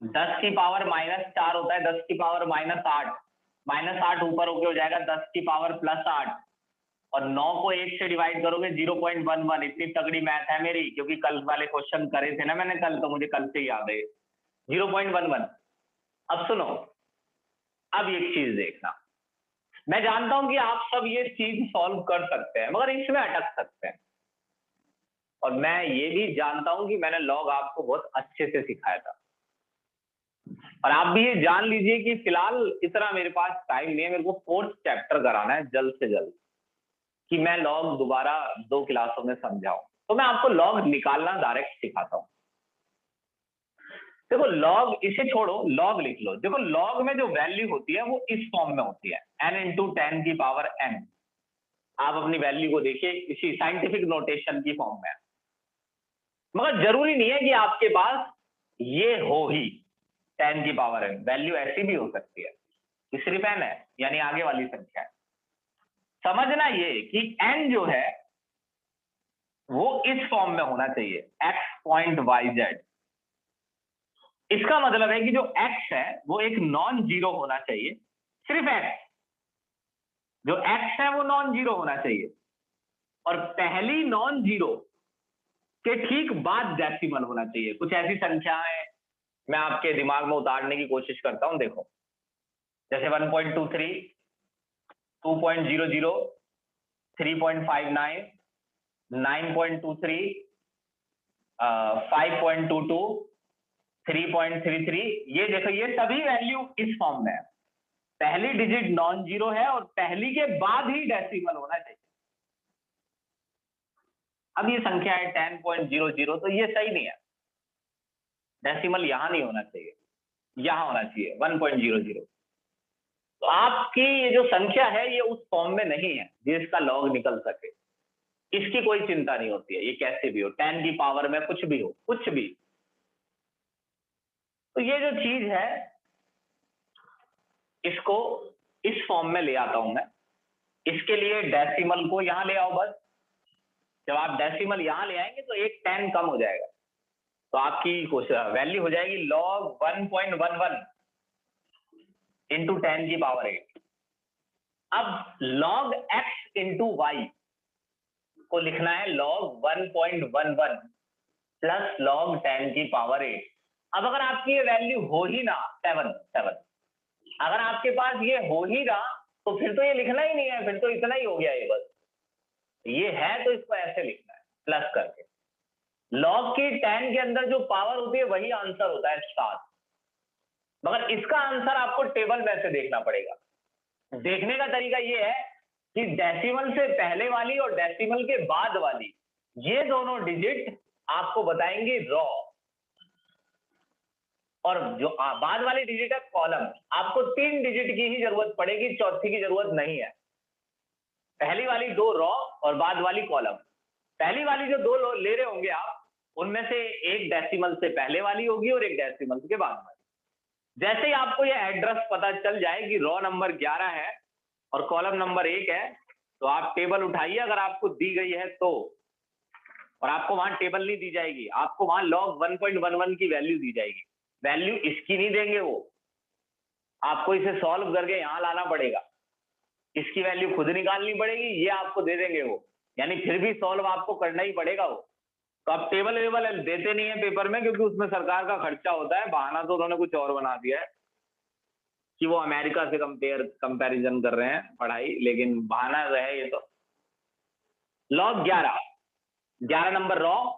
10 की पावर माइनस 4 होता है, 10 की पावर माइनस 8, माइनस 8 ऊपर होके हो जाएगा 10 की पावर प्लस 8, और 9 को 1 से डिवाइड करोगे 0.11। इतनी तगड़ी मैथ है मेरी, क्योंकि कल वाले क्वेश्चन करे थे ना मैंने कल, तो मुझे कल से ही याद है 0.11। अब सुनो, अब एक चीज देखना, मैं जानता हूं कि आप सब ये चीज सॉल्व कर सकते हैं, मगर इसमें अटक सकते हैं, और मैं ये भी जानता हूं कि मैंने लॉग आपको बहुत अच्छे से सिखाया था। और आप भी ये जान लीजिए कि फिलहाल इतना मेरे पास टाइम नहीं है, मेरे को 4th चैप्टर कराना है जल्द से जल्द, कि मैं लॉग दोबारा 2 क्लासों में समझाऊं। तो मैं आपको लॉग निकालना डायरेक्ट सिखाता हूं। देखो लॉग, इसे छोड़ो, लॉग लिख लो। देखो लॉग में जो वैल्यू होती है वो इस फॉर्म में होती है, n इंटू 10 की पावर n। आप अपनी वैल्यू को देखिए, इसी साइंटिफिक नोटेशन की फॉर्म में। मगर जरूरी नहीं है कि आपके पास ये हो ही 10 की पावर n, वैल्यू ऐसी भी हो सकती है कि सिर्फ n है, यानी आगे वाली संख्या है। समझना ये कि n जो है वो इस फॉर्म में होना चाहिए, x पॉइंट yz। इसका मतलब है कि जो x है वो एक नॉन जीरो होना चाहिए, सिर्फ x, जो x है वो नॉन जीरो होना चाहिए, और पहली नॉन जीरो के ठीक बाद डेसिमल होना चाहिए। कुछ ऐसी संख्याएं मैं आपके दिमाग में उतारने की कोशिश करता हूं, देखो जैसे 1.23, 2.00, 3.59, 9.23, 5.22, 3.33। ये देखो, ये सभी वैल्यू इस फॉर्म में है, पहली डिजिट नॉन जीरो है और पहली के बाद ही डेसिमल होना चाहिए। अब ये संख्या है 10.00, तो ये सही नहीं है, डेसिमल यहां नहीं होना चाहिए, यहां होना चाहिए 1.00। तो आपकी ये जो संख्या है ये उस फॉर्म में नहीं है जिसका लॉग निकल सके, इसकी कोई चिंता नहीं होती है, ये कैसे भी हो, 10 की पावर में कुछ भी हो, कुछ भी। तो ये जो चीज है इसको इस फॉर्म में ले आता हूं मैं। इसके लिए डेसिमल को यहां ले आओ बस। जब आप डेसिमल यहां ले आएंगे तो एक 10 कम हो जाएगा, तो आपकी वैल्यू हो जाएगी लॉग 1.11 इंटू 10 की पावर 8। अब लॉग x इंटू वाई को लिखना है लॉग 1.11 प्लस लॉग 10 की पावर 8। अब अगर आपकी ये वैल्यू हो ही ना 7, अगर आपके पास ये हो ही रहा तो फिर तो ये लिखना ही नहीं है, फिर तो इतना ही हो गया ये बस। ये है तो इसको ऐसे लिखना है प्लस करके। लॉग की 10 के अंदर जो पावर होती है वही आंसर होता है 7, मगर इसका आंसर आपको टेबल में से देखना पड़ेगा। देखने का तरीका ये है कि डेसिमल से पहले वाली और डेसिमल के बाद वाली ये दोनों डिजिट आपको बताएंगे रॉ, और जो बाद वाली डिजिट है कॉलम। आपको 3 डिजिट की ही जरूरत पड़ेगी, चौथी की जरूरत नहीं है। पहली वाली 2 रॉ और बाद वाली कॉलम। पहली वाली जो 2 ले रहे होंगे आप, उनमें से एक डेसिमल से पहले वाली होगी और एक डेसिमल के बाद वाली। जैसे ही आपको ये एड्रेस पता चल जाए कि रॉ नंबर 11 है और कॉलम नंबर 1 है, तो आप टेबल उठाइए अगर आपको दी गई है तो, और आपको वहां टेबल नहीं दी जाएगी, आपको वहां लॉग 1.11 की वैल्यू दी जाएगी। वैल्यू इसकी नहीं देंगे वो, आपको इसे सॉल्व करके यहां लाना पड़ेगा, इसकी वैल्यू खुद निकालनी पड़ेगी, ये आपको दे देंगे वो, यानी फिर भी सॉल्व आपको करना ही पड़ेगा वो। तो आप टेबल वेबल देते नहीं है पेपर में, क्योंकि उसमें सरकार का खर्चा होता है। बहाना तो उन्होंने कुछ और बना दिया है कि वो अमेरिका से कंपैरिजन कर रहे हैं पढ़ाई, लेकिन बहाना है ये तो। लॉग 11 नंबर रॉ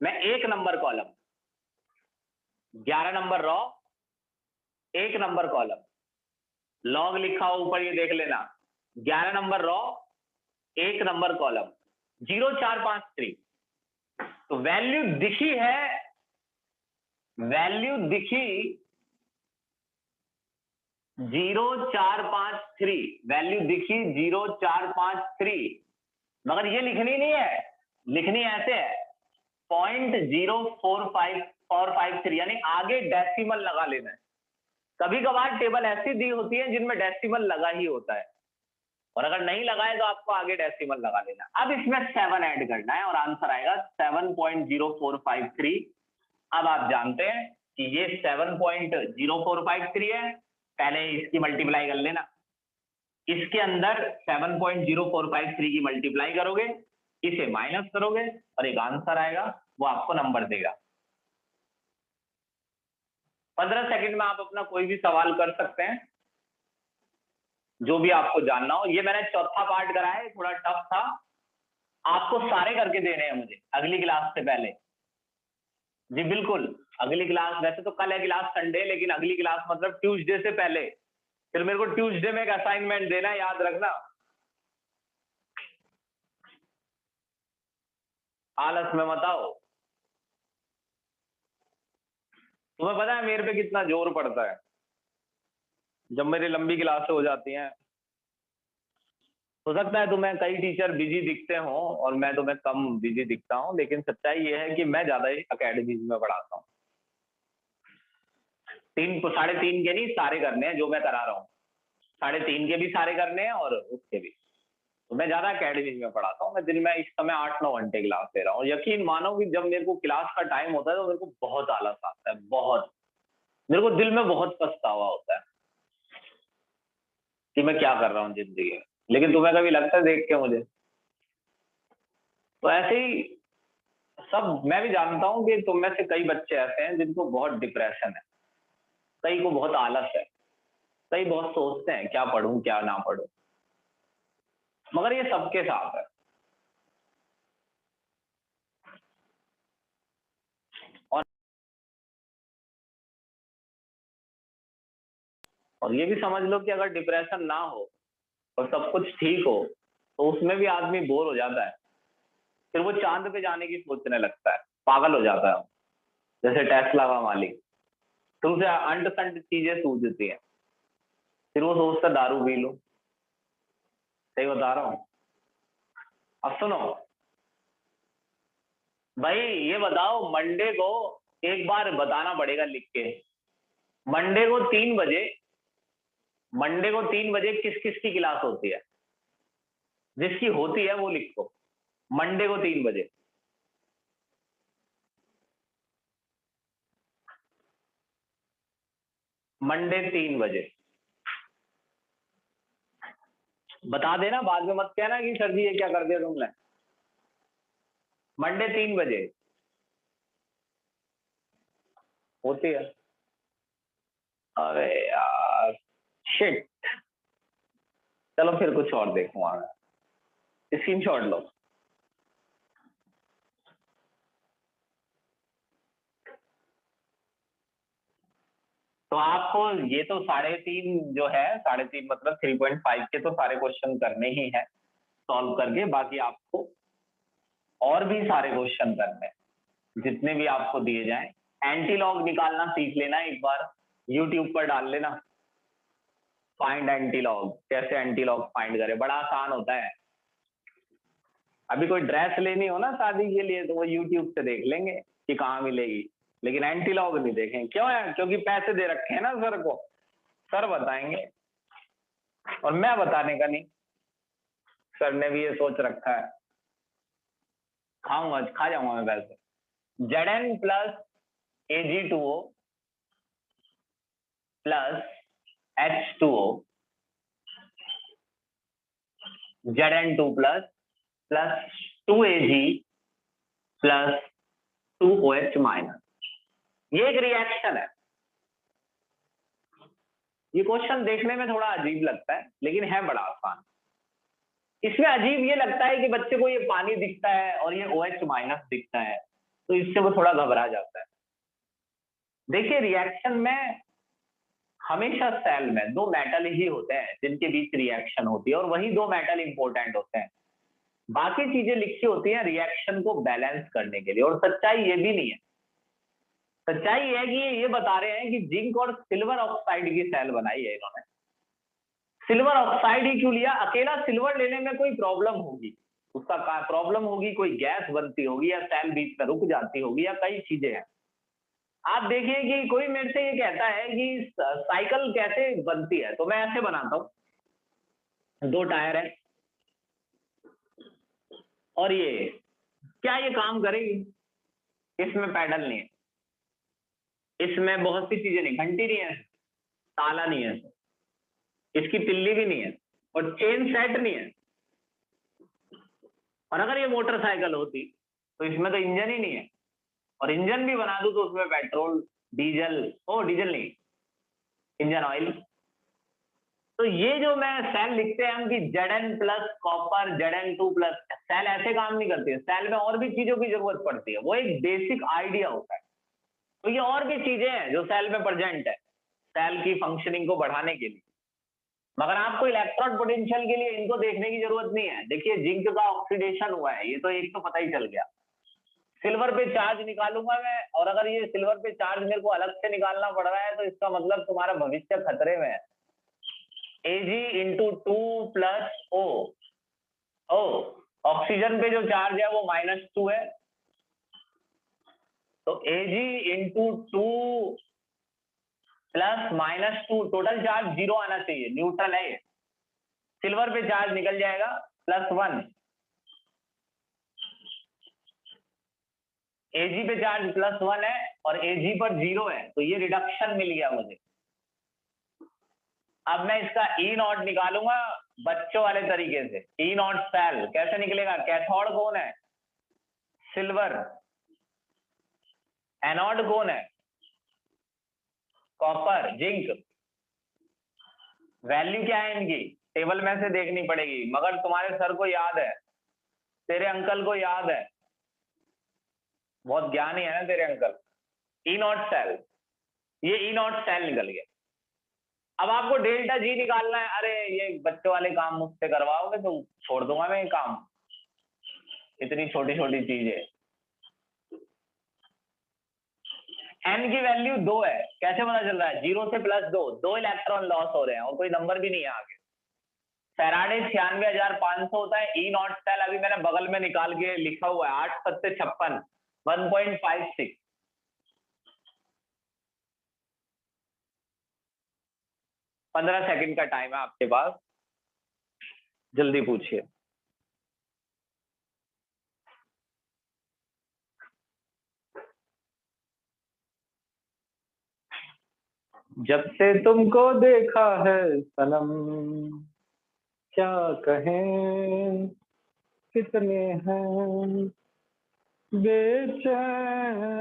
में 1 number column, 11 number raw 1 number column. Log लिखा हो ऊपर ये देख लेना, 11 नंबर रॉ 1 नंबर कॉलम, 0453। तो वैल्यू दिखी है, वैल्यू दिखी 0453, वैल्यू दिखी 0453, मगर ये लिखनी नहीं है, लिखनी ऐसे है 0.04553, यानी आगे डेसिमल लगा लेना है। कभी कभार टेबल ऐसी दी होती है जिनमें डेसिमल लगा ही होता है, और अगर नहीं लगाए तो आपको आगे डेसिमल लगा लेना। अब इसमें 7 ऐड करना है और आंसर आएगा 7.0453। अब आप जानते हैं कि ये 7.0453 है, पहले इसकी मल्टीप्लाई कर लेना, इसके अंदर 7.0453 की मल्टीप्लाई करोगे, इसे माइनस करोगे और एक आंसर आएगा, वो आपको नंबर देगा। 15 सेकंड में आप अपना कोई भी सवाल कर सकते हैं, जो भी आपको जानना हो। ये मैंने चौथा पार्ट करा है, थोड़ा टफ था, आपको सारे करके देने हैं मुझे अगली क्लास से पहले। जी बिल्कुल, अगली क्लास, वैसे तो कल है क्लास संडे, लेकिन अगली क्लास मतलब ट्यूसडे से पहले। फिर मेरे को ट्यूसडे में एक असाइनमेंट देना है, याद रखना। आलस में मत आओ। तुम्हें पता है मेरे पे कितना जोर पड़ता है जब मेरी लंबी क्लासें हो जाती हैं। हो सकता है तुम्हें कई टीचर बिजी दिखते हों और मैं तुम्हें कम बिजी दिखता हूं, लेकिन सच्चाई ये है कि मैं ज्यादा ही अकेडमीज में पढ़ाता हूँ। 3-3.5 के नहीं, सारे करने हैं जो मैं करा रहा हूँ, 3.5 के भी सारे करने हैं और उसके भी। तो मैं ज्यादा अकेडमीज में पढ़ाता हूँ। मैं दिन में इस समय 8-9 घंटे क्लास ले रहा हूँ। यकीन मानो कि जब मेरे को क्लास का टाइम होता है तो मेरे को बहुत आलस आता है, बहुत, मेरे को दिल में बहुत पछतावा होता है कि मैं क्या कर रहा हूँ जिंदगी में। लेकिन तुम्हें कभी लगता है देख के मुझे? तो ऐसे ही सब मैं भी जानता हूँ कि तुम में से कई बच्चे ऐसे हैं जिनको बहुत डिप्रेशन है, कई को बहुत आलस है, कई बहुत सोचते हैं क्या पढ़ूं क्या ना पढ़ूं, मगर ये सबके साथ है। और ये भी समझ लो कि अगर डिप्रेशन ना हो और सब कुछ ठीक हो तो उसमें भी आदमी बोर हो जाता है, फिर वो चांद पे जाने की सोचने लगता है, पागल हो जाता है। जैसे टेस्ला का मालिक, तुमसे अंट संट चीजें सूझती हैं, फिर वो सोचता दारू पी लो। सही बता रहा हूँ। अब सुनो भाई, ये बताओ मंडे को, एक बार बताना पड़ेगा लिख के, मंडे को 3 बजे, मंडे को 3 बजे किस किस की क्लास होती है? जिसकी होती है वो लिखो, मंडे को 3 बजे। मंडे 3 बजे बता देना, बाद में मत कहना कि सर जी ये क्या कर दिया तुमने। मंडे 3 बजे होती है। अरे यार शिट, चलो फिर कुछ और देखूंगा मैं। स्क्रीनशॉट लो। तो आपको ये तो 3.5 जो है, 3.5 मतलब 3.5 के तो सारे क्वेश्चन करने ही है सॉल्व करके, बाकी आपको और भी सारे क्वेश्चन करने हैं जितने भी आपको दिए जाएं। एंटी लॉग निकालना सीख लेना एक बार, यूट्यूब पर डाल लेना फाइंड एंटी लॉग, कैसे एंटी लॉग फाइंड करें, बड़ा आसान होता है। अभी कोई ड्रेस लेनी हो ना शादी के लिए तो वो यूट्यूब से देख लेंगे कि कहाँ मिलेगी, लेकिन एंटी लॉग नहीं देखेंगे। क्यों है? क्योंकि पैसे दे रखे हैं ना सर को, सर बताएंगे और मैं बताने का नहीं। सर ने भी ये सोच रखा है, खाऊंगा, खा जाऊंगा मैं पैसे। Zn plus Ag2O plus H2O, Zn2 plus plus 2Ag plus 2OH minus, ये एक रिएक्शन है। ये क्वेश्चन देखने में थोड़ा अजीब लगता है लेकिन है बड़ा आसान। इसमें अजीब ये लगता है कि बच्चे को ये पानी दिखता है और ये OH माइनस दिखता है, तो इससे वो थोड़ा घबरा जाता है। देखिए रिएक्शन में हमेशा सेल में 2 मेटल ही होते हैं जिनके बीच रिएक्शन होती है, और वही 2 मेटल इंपॉर्टेंट होते हैं। बाकी चीजें लिखी होती हैं रिएक्शन को बैलेंस करने के लिए। और सच्चाई ये भी नहीं है, सच्चाई है कि ये बता रहे हैं कि जिंक और सिल्वर ऑक्साइड की सेल बनाई है इन्होंने। सिल्वर ऑक्साइड ही क्यों लिया? अकेला सिल्वर लेने में कोई प्रॉब्लम होगी, उसका प्रॉब्लम होगी, कोई गैस बनती होगी या सेल बीच में रुक जाती होगी या कई चीजें हैं। आप देखिए कि कोई मेरे से ये कहता है कि साइकिल कैसे बनती है, तो मैं ऐसे बनाता हूँ, 2 टायर है और ये, क्या ये काम करेगी? इसमें पैडल नहीं है, इसमें बहुत सी चीजें नहीं, घंटी नहीं है, ताला नहीं है, इसकी तिल्ली भी नहीं है और चेन सेट नहीं है। और अगर ये मोटरसाइकिल होती तो इसमें तो इंजन ही नहीं है, और इंजन भी बना दूं तो उसमें पेट्रोल डीजल, ओ डीजल नहीं, इंजन ऑयल। तो ये जो मैं सेल लिखते हैं हम कि Zn plus copper, Zn2 plus, cell ऐसे काम नहीं करती है, सेल में और भी चीजों की जरूरत पड़ती है, वो एक बेसिक आइडिया होता है। तो ये और भी चीजें हैं जो सेल में प्रेजेंट है सेल की फंक्शनिंग को बढ़ाने के लिए, मगर आपको इलेक्ट्रॉन पोटेंशियल के लिए इनको देखने की जरूरत नहीं है। देखिए जिंक का ऑक्सीडेशन हुआ है, ये तो एक तो पता ही चल गया। सिल्वर पे चार्ज निकालूंगा मैं, और अगर ये सिल्वर पे चार्ज मेरे को अलग से निकालना पड़ रहा है तो इसका मतलब तुम्हारा भविष्य खतरे में है। Ag×2 प्लस O, ऑक्सीजन पे जो चार्ज है वो -2 है, तो Ag×2 प्लस -2, टोटल चार्ज 0 आना चाहिए, न्यूट्रल है ये। सिल्वर पे चार्ज निकल जाएगा +1, Ag पे चार्ज +1 है और Ag पर 0 है, तो ये रिडक्शन मिल गया मुझे। अब मैं इसका E0 निकालूंगा बच्चों वाले तरीके से। E0 सेल कैसे निकलेगा? कैथोड कौन है? सिल्वर। एनोड कौन है? Copper, zinc. वैल्यू क्या है इनकी? टेबल में से देखनी पड़ेगी, मगर तुम्हारे सर को याद है, तेरे अंकल को याद है, बहुत ज्ञानी है ना तेरे अंकल। E0 सेल, ये E0 सेल निकल गया। अब आपको डेल्टा जी निकालना है। अरे ये बच्चों वाले काम मुझसे करवाओगे तो छोड़ दूंगा मैं ये काम, इतनी छोटी छोटी चीजें। n की वैल्यू 2 है, कैसे पता चल रहा है? 0 से प्लस 2 इलेक्ट्रॉन लॉस हो रहे हैं और कोई नंबर भी नहीं है आगे। फैराडे 96,500 होता है। ई नॉट सेल अभी मैंने बगल में निकाल के लिखा हुआ है, 8 7 56 1.56। 15 सेकंड का टाइम है आपके पास, जल्दी पूछिए। जब से तुमको देखा है सनम, क्या कहें कितने हैं बेचैन।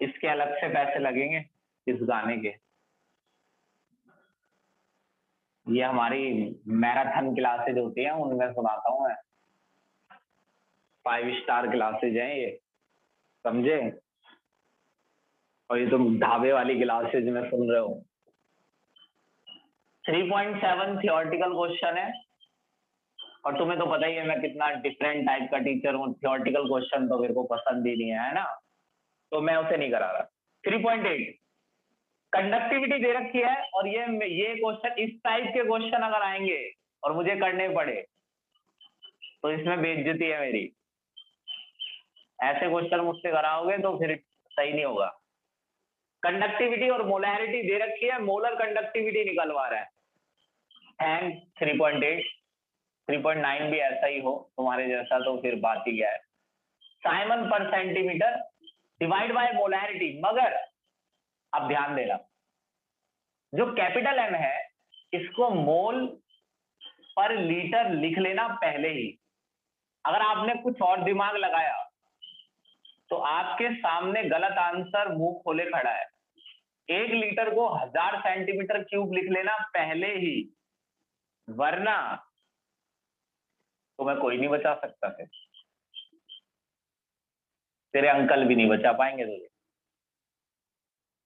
इसके अलग से पैसे लगेंगे इस गाने के। ये हमारी मैराथन क्लासेज होती है, उनमें सुनाता हूँ मैं। 5 स्टार क्लासेज हैं ये, समझे? और ये तुम ढाबे वाली क्लासेज में सुन रहे हो। 3.7 थियोरटिकल क्वेश्चन है, और तुम्हें तो पता ही है मैं कितना डिफरेंट टाइप का टीचर हूँ। थियोरटिकल क्वेश्चन तो मेरे को पसंद ही नहीं है ना, तो मैं उसे नहीं करा रहा। 3.8 कंडक्टिविटी दे रखी है, और ये क्वेश्चन, इस टाइप के क्वेश्चन अगर आएंगे और मुझे करने पड़े तो इसमें बेइज्जती है मेरी। ऐसे क्वेश्चन मुझसे कराओगे तो फिर सही नहीं होगा। कंडक्टिविटी और मोलैरिटी दे रखी है, मोलर कंडक्टिविटी निकलवा रहा है। थैंक 3.8। 3.9 भी ऐसा ही हो तुम्हारे जैसा तो फिर बात ही क्या है। साइमन पर सेंटीमीटर डिवाइड बाय मोलैरिटी, मगर अब ध्यान देना, जो कैपिटल एम है इसको मोल पर लीटर लिख लेना पहले ही। अगर आपने कुछ और दिमाग लगाया तो आपके सामने गलत आंसर मुंह खोले खड़ा है। 1 लीटर को 1000 सेंटीमीटर क्यूब लिख लेना पहले ही, वरना तुम्हें कोई नहीं बचा सकता। फिर तेरे अंकल भी नहीं बचा पाएंगे तुझे।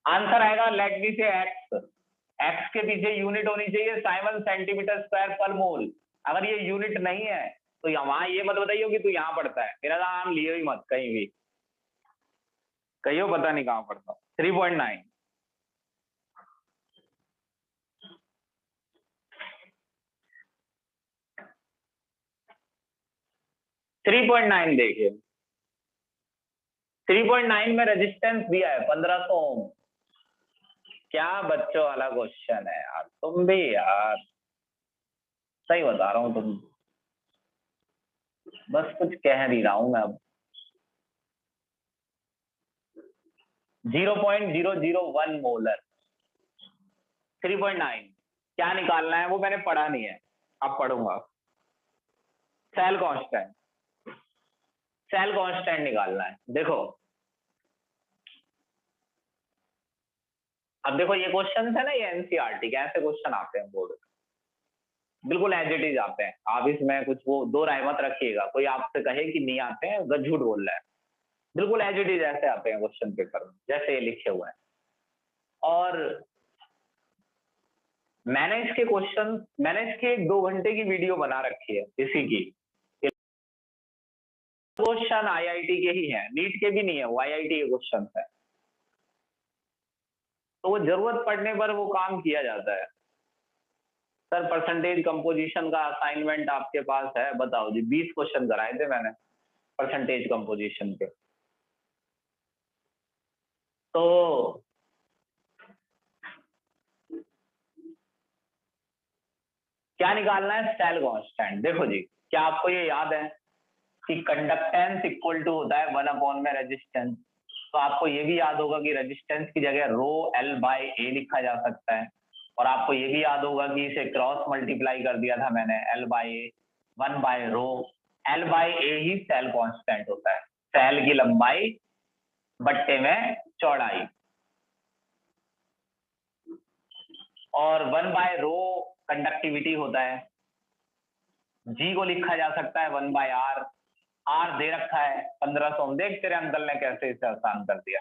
आंसर आएगा, लेट मी से एक्स। एक्स के पीछे यूनिट होनी चाहिए साइमन सेंटीमीटर स्क्वायर पर मोल। अगर ये यूनिट नहीं है तो वहां ये मत बताइए कि तू यहाँ पढ़ता है, मेरा नाम लियो ही मत कहीं भी, कहियो पता नहीं कहाँ पढ़ता। 3.9 3.9 देखिए। 3.9 में रेजिस्टेंस दिया है 1500 ओम। क्या बच्चों वाला क्वेश्चन है यार, तुम भी यार, सही बता रहा हूँ तुम, बस कुछ कह नहीं रहा हूं मैं अब। 0.001 मोलर। 3.9 क्या निकालना है वो मैंने पढ़ा नहीं है, अब पढ़ूंगा। सेल कांस्टेंट, सेल कांस्टेंट निकालना है। देखो अब देखो, ये क्वेश्चन है ना, ये एनसीईआरटी के ऐसे क्वेश्चन आते हैं बोर्ड में, बिल्कुल एज इट इज आते हैं। आप इसमें कुछ वो दो राय मत रखिएगा, कोई आपसे कहे कि नहीं आते हैं झूठ बोल रहा है। बिल्कुल एज इट इज ऐसे आते हैं क्वेश्चन पेपर में जैसे ये लिखे हुए हैं। और मैंने इसके 1-2 घंटे की वीडियो बना रखी है इसी की। क्वेश्चन आईआईटी के ही हैं, नीट के भी नहीं है, वो आईआईटी के क्वेश्चन है, तो वो जरूरत पड़ने पर वो काम किया जाता है। सर परसेंटेज कंपोजिशन का असाइनमेंट आपके पास है? बताओ जी, 20 क्वेश्चन कराए थे मैंने परसेंटेज कंपोजिशन के। तो क्या निकालना है? Cell constant. देखो जी, क्या आपको ये याद है कि कंडक्टेंस इक्वल टू होता है 1 में रेजिस्टेंस। तो आपको ये भी याद होगा कि रेजिस्टेंस की जगह रो एल बाय ए लिखा जा सकता है। और आपको ये भी याद होगा कि इसे क्रॉस मल्टीप्लाई कर दिया था मैंने, एल बाय ए, 1/रो। एल बाय ए ही सेल कांस्टेंट होता है, सेल की लंबाई बट्टे में चौड़ाई। और 1/रो कंडक्टिविटी होता है। जी को लिखा जा सकता है 1/r। आर दे रखा है 1500। देख तेरे अंकल ने कैसे इसे आसान कर दिया।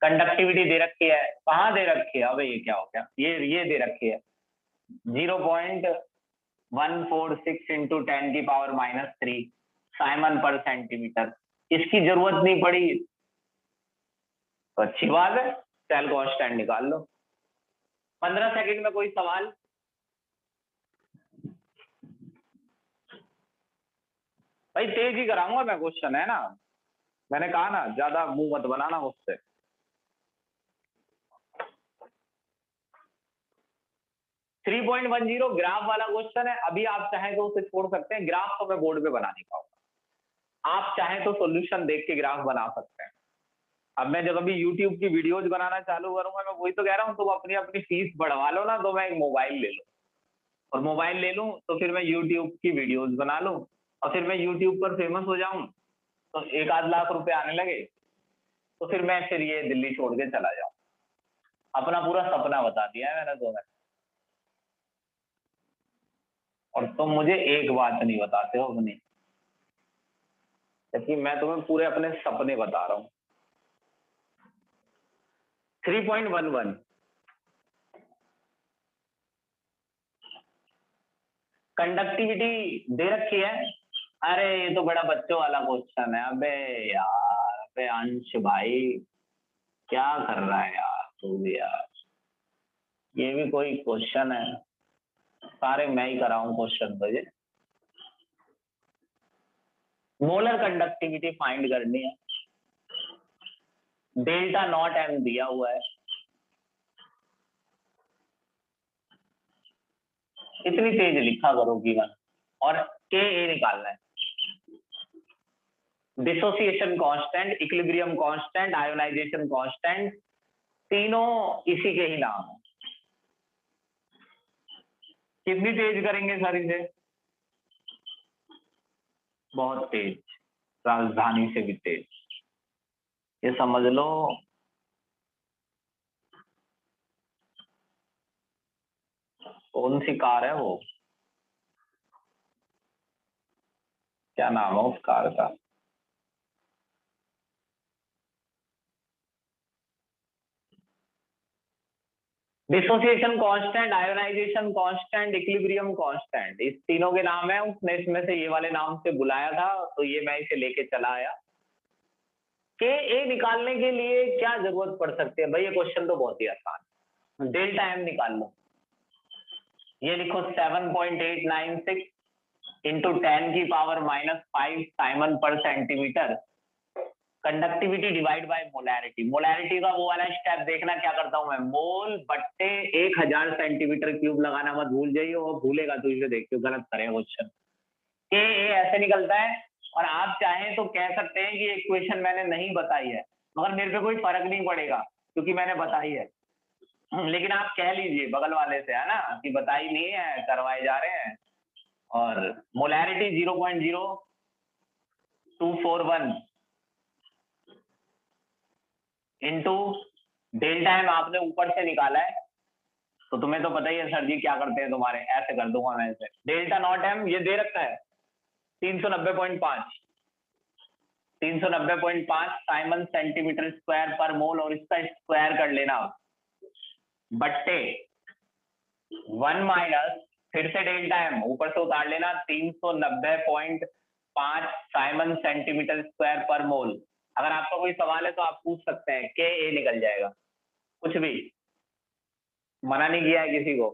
कंडक्टिविटी दे रखी है, कहाँ दे रखी है? अबे ये क्या हो गया, ये दे रखी है 0.146 इंटू 10⁻³ साइमन पर सेंटीमीटर। इसकी जरूरत नहीं पड़ी तो अच्छी बात है, सेल कांस्टेंट निकाल लो। 15 सेकंड में कोई सवाल? भाई तेज ही कराऊंगा मैं क्वेश्चन, है ना, मैंने कहा ना ज्यादा मुंह मत बनाना मुझसे। 3.10 ग्राफ वाला क्वेश्चन है। अभी आप चाहें तो उसे छोड़ सकते हैं, ग्राफ तो मैं बोर्ड पे बना नहीं पाऊंगा। आप चाहें तो सॉल्यूशन देख के ग्राफ बना सकते हैं। अब मैं जब अभी यूट्यूब की वीडियोज बनाना चालू करूंगा, मैं वही तो कह रहा हूँ, तुम अपनी अपनी फीस बढ़वा लो ना, तो मैं एक मोबाइल ले लूँ, और मोबाइल ले लूँ तो फिर मैं यूट्यूब की वीडियोज बना लूँ, और फिर मैं यूट्यूब पर फेमस हो जाऊं, तो 1-8 लाख रुपए आने लगे, तो फिर मैं फिर ये दिल्ली छोड़ के चला जाऊं। अपना पूरा सपना बता दिया है मैंने तुम्हें, और तुम मुझे एक बात नहीं बताते हो अपनी, जबकि मैं तुम्हें पूरे अपने सपने बता रहा हूँ। 3.11 कंडक्टिविटी दे रखी है। अरे ये तो बड़ा बच्चों वाला क्वेश्चन है। अबे यार, अबे अंश भाई, क्या कर रहा है यार तू भी यार, ये भी कोई क्वेश्चन है? सारे मैं ही कराऊं क्वेश्चन तुझे। मोलर कंडक्टिविटी फाइंड करनी है, डेल्टा नॉट एम दिया हुआ है, इतनी तेज लिखा करो गिवन, और के ए निकालना है। Dissociation constant, equilibrium constant, ionisation constant, तीनों इसी के ही नाम है। कितनी तेज करेंगे सर इसे? बहुत तेज, राजधानी से भी तेज, ये समझ लो। कौन सी कार है वो, क्या नाम है उस कार का? Dissociation constant, ionisation constant, equilibrium constant, इस तीनों के नाम है। उसने इसमें से ये वाले नाम से बुलाया था, तो ये मैं इसे लेके चला आया। के ए निकालने के लिए क्या जरूरत पड़ सकती है भाई? ये क्वेश्चन तो बहुत ही आसान है। डेल्टा एम निकाल लो। ये लिखो 7.896 इंटू 10⁻⁻5 साइमन पर centimetre. Conductivity divide by molarity. Molarity का वो वाला स्टेप देखना क्या करता हूं मैं, मोल बट्टे 1000 सेंटीमीटर क्यूब लगाना मत भूल जाइए, और भूलेगा तो इसे देखियो गलत करेगा क्वेश्चन। के ए ऐसे निकलता है। और आप चाहें तो कह सकते हैं कि इक्वेशन मैंने नहीं बताई है, मगर मेरे पे कोई फर्क नहीं पड़ेगा क्योंकि मैंने बताई है। लेकिन आप कह लीजिए बगल वाले से, है ना, कि बताई नहीं है, करवाए जा रहे हैं। और मोलैरिटी 0.0241 इंटू डेल्टा एम आपने ऊपर से निकाला है, तो तुम्हें तो पता ही है सर जी क्या करते हैं तुम्हारे, ऐसे कर दूंगा मैं इसे। डेल्टा नॉट एम ये दे रखा है 390.5, 390.5 साइमन सेंटीमीटर स्क्वायर पर मोल, और इसका स्क्वायर कर लेना बट्टे 1 माइनस, फिर से डेल्टा एम ऊपर से उतार लेना, 390.5 साइमन सेंटीमीटर स्क्वायर पर मोल। अगर आपका कोई सवाल है तो आप पूछ सकते हैं, के ए निकल जाएगा, कुछ भी मना नहीं किया है किसी को।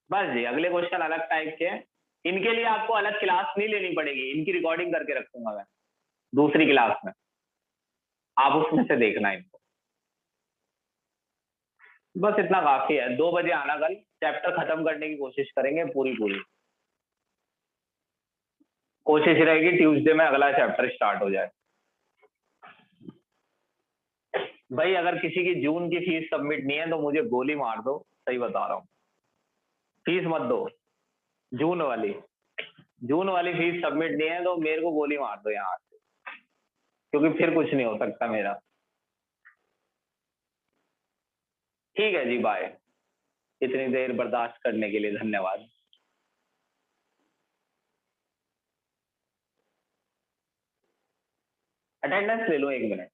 बस जी, अगले क्वेश्चन अलग टाइप के हैं। इनके लिए आपको अलग क्लास नहीं लेनी पड़ेगी, इनकी रिकॉर्डिंग करके रखूंगा मैं दूसरी क्लास में, आप उसमें से देखना इनको। बस इतना काफी है। 2 बजे आना, कल चैप्टर खत्म करने की कोशिश करेंगे पूरी पूरी। कोशिश रहेगी ट्यूसडे में अगला चैप्टर स्टार्ट हो जाए। भाई अगर किसी की जून की फीस सबमिट नहीं है तो मुझे गोली मार दो, सही बता रहा हूँ। फीस मत दो, जून वाली, जून वाली फीस सबमिट नहीं है तो मेरे को गोली मार दो यहाँ से, क्योंकि फिर कुछ नहीं हो सकता मेरा। ठीक है जी, बाय। इतनी देर बर्दाश्त करने के लिए धन्यवाद। अटेंडेंस ले लो 1 मिनट।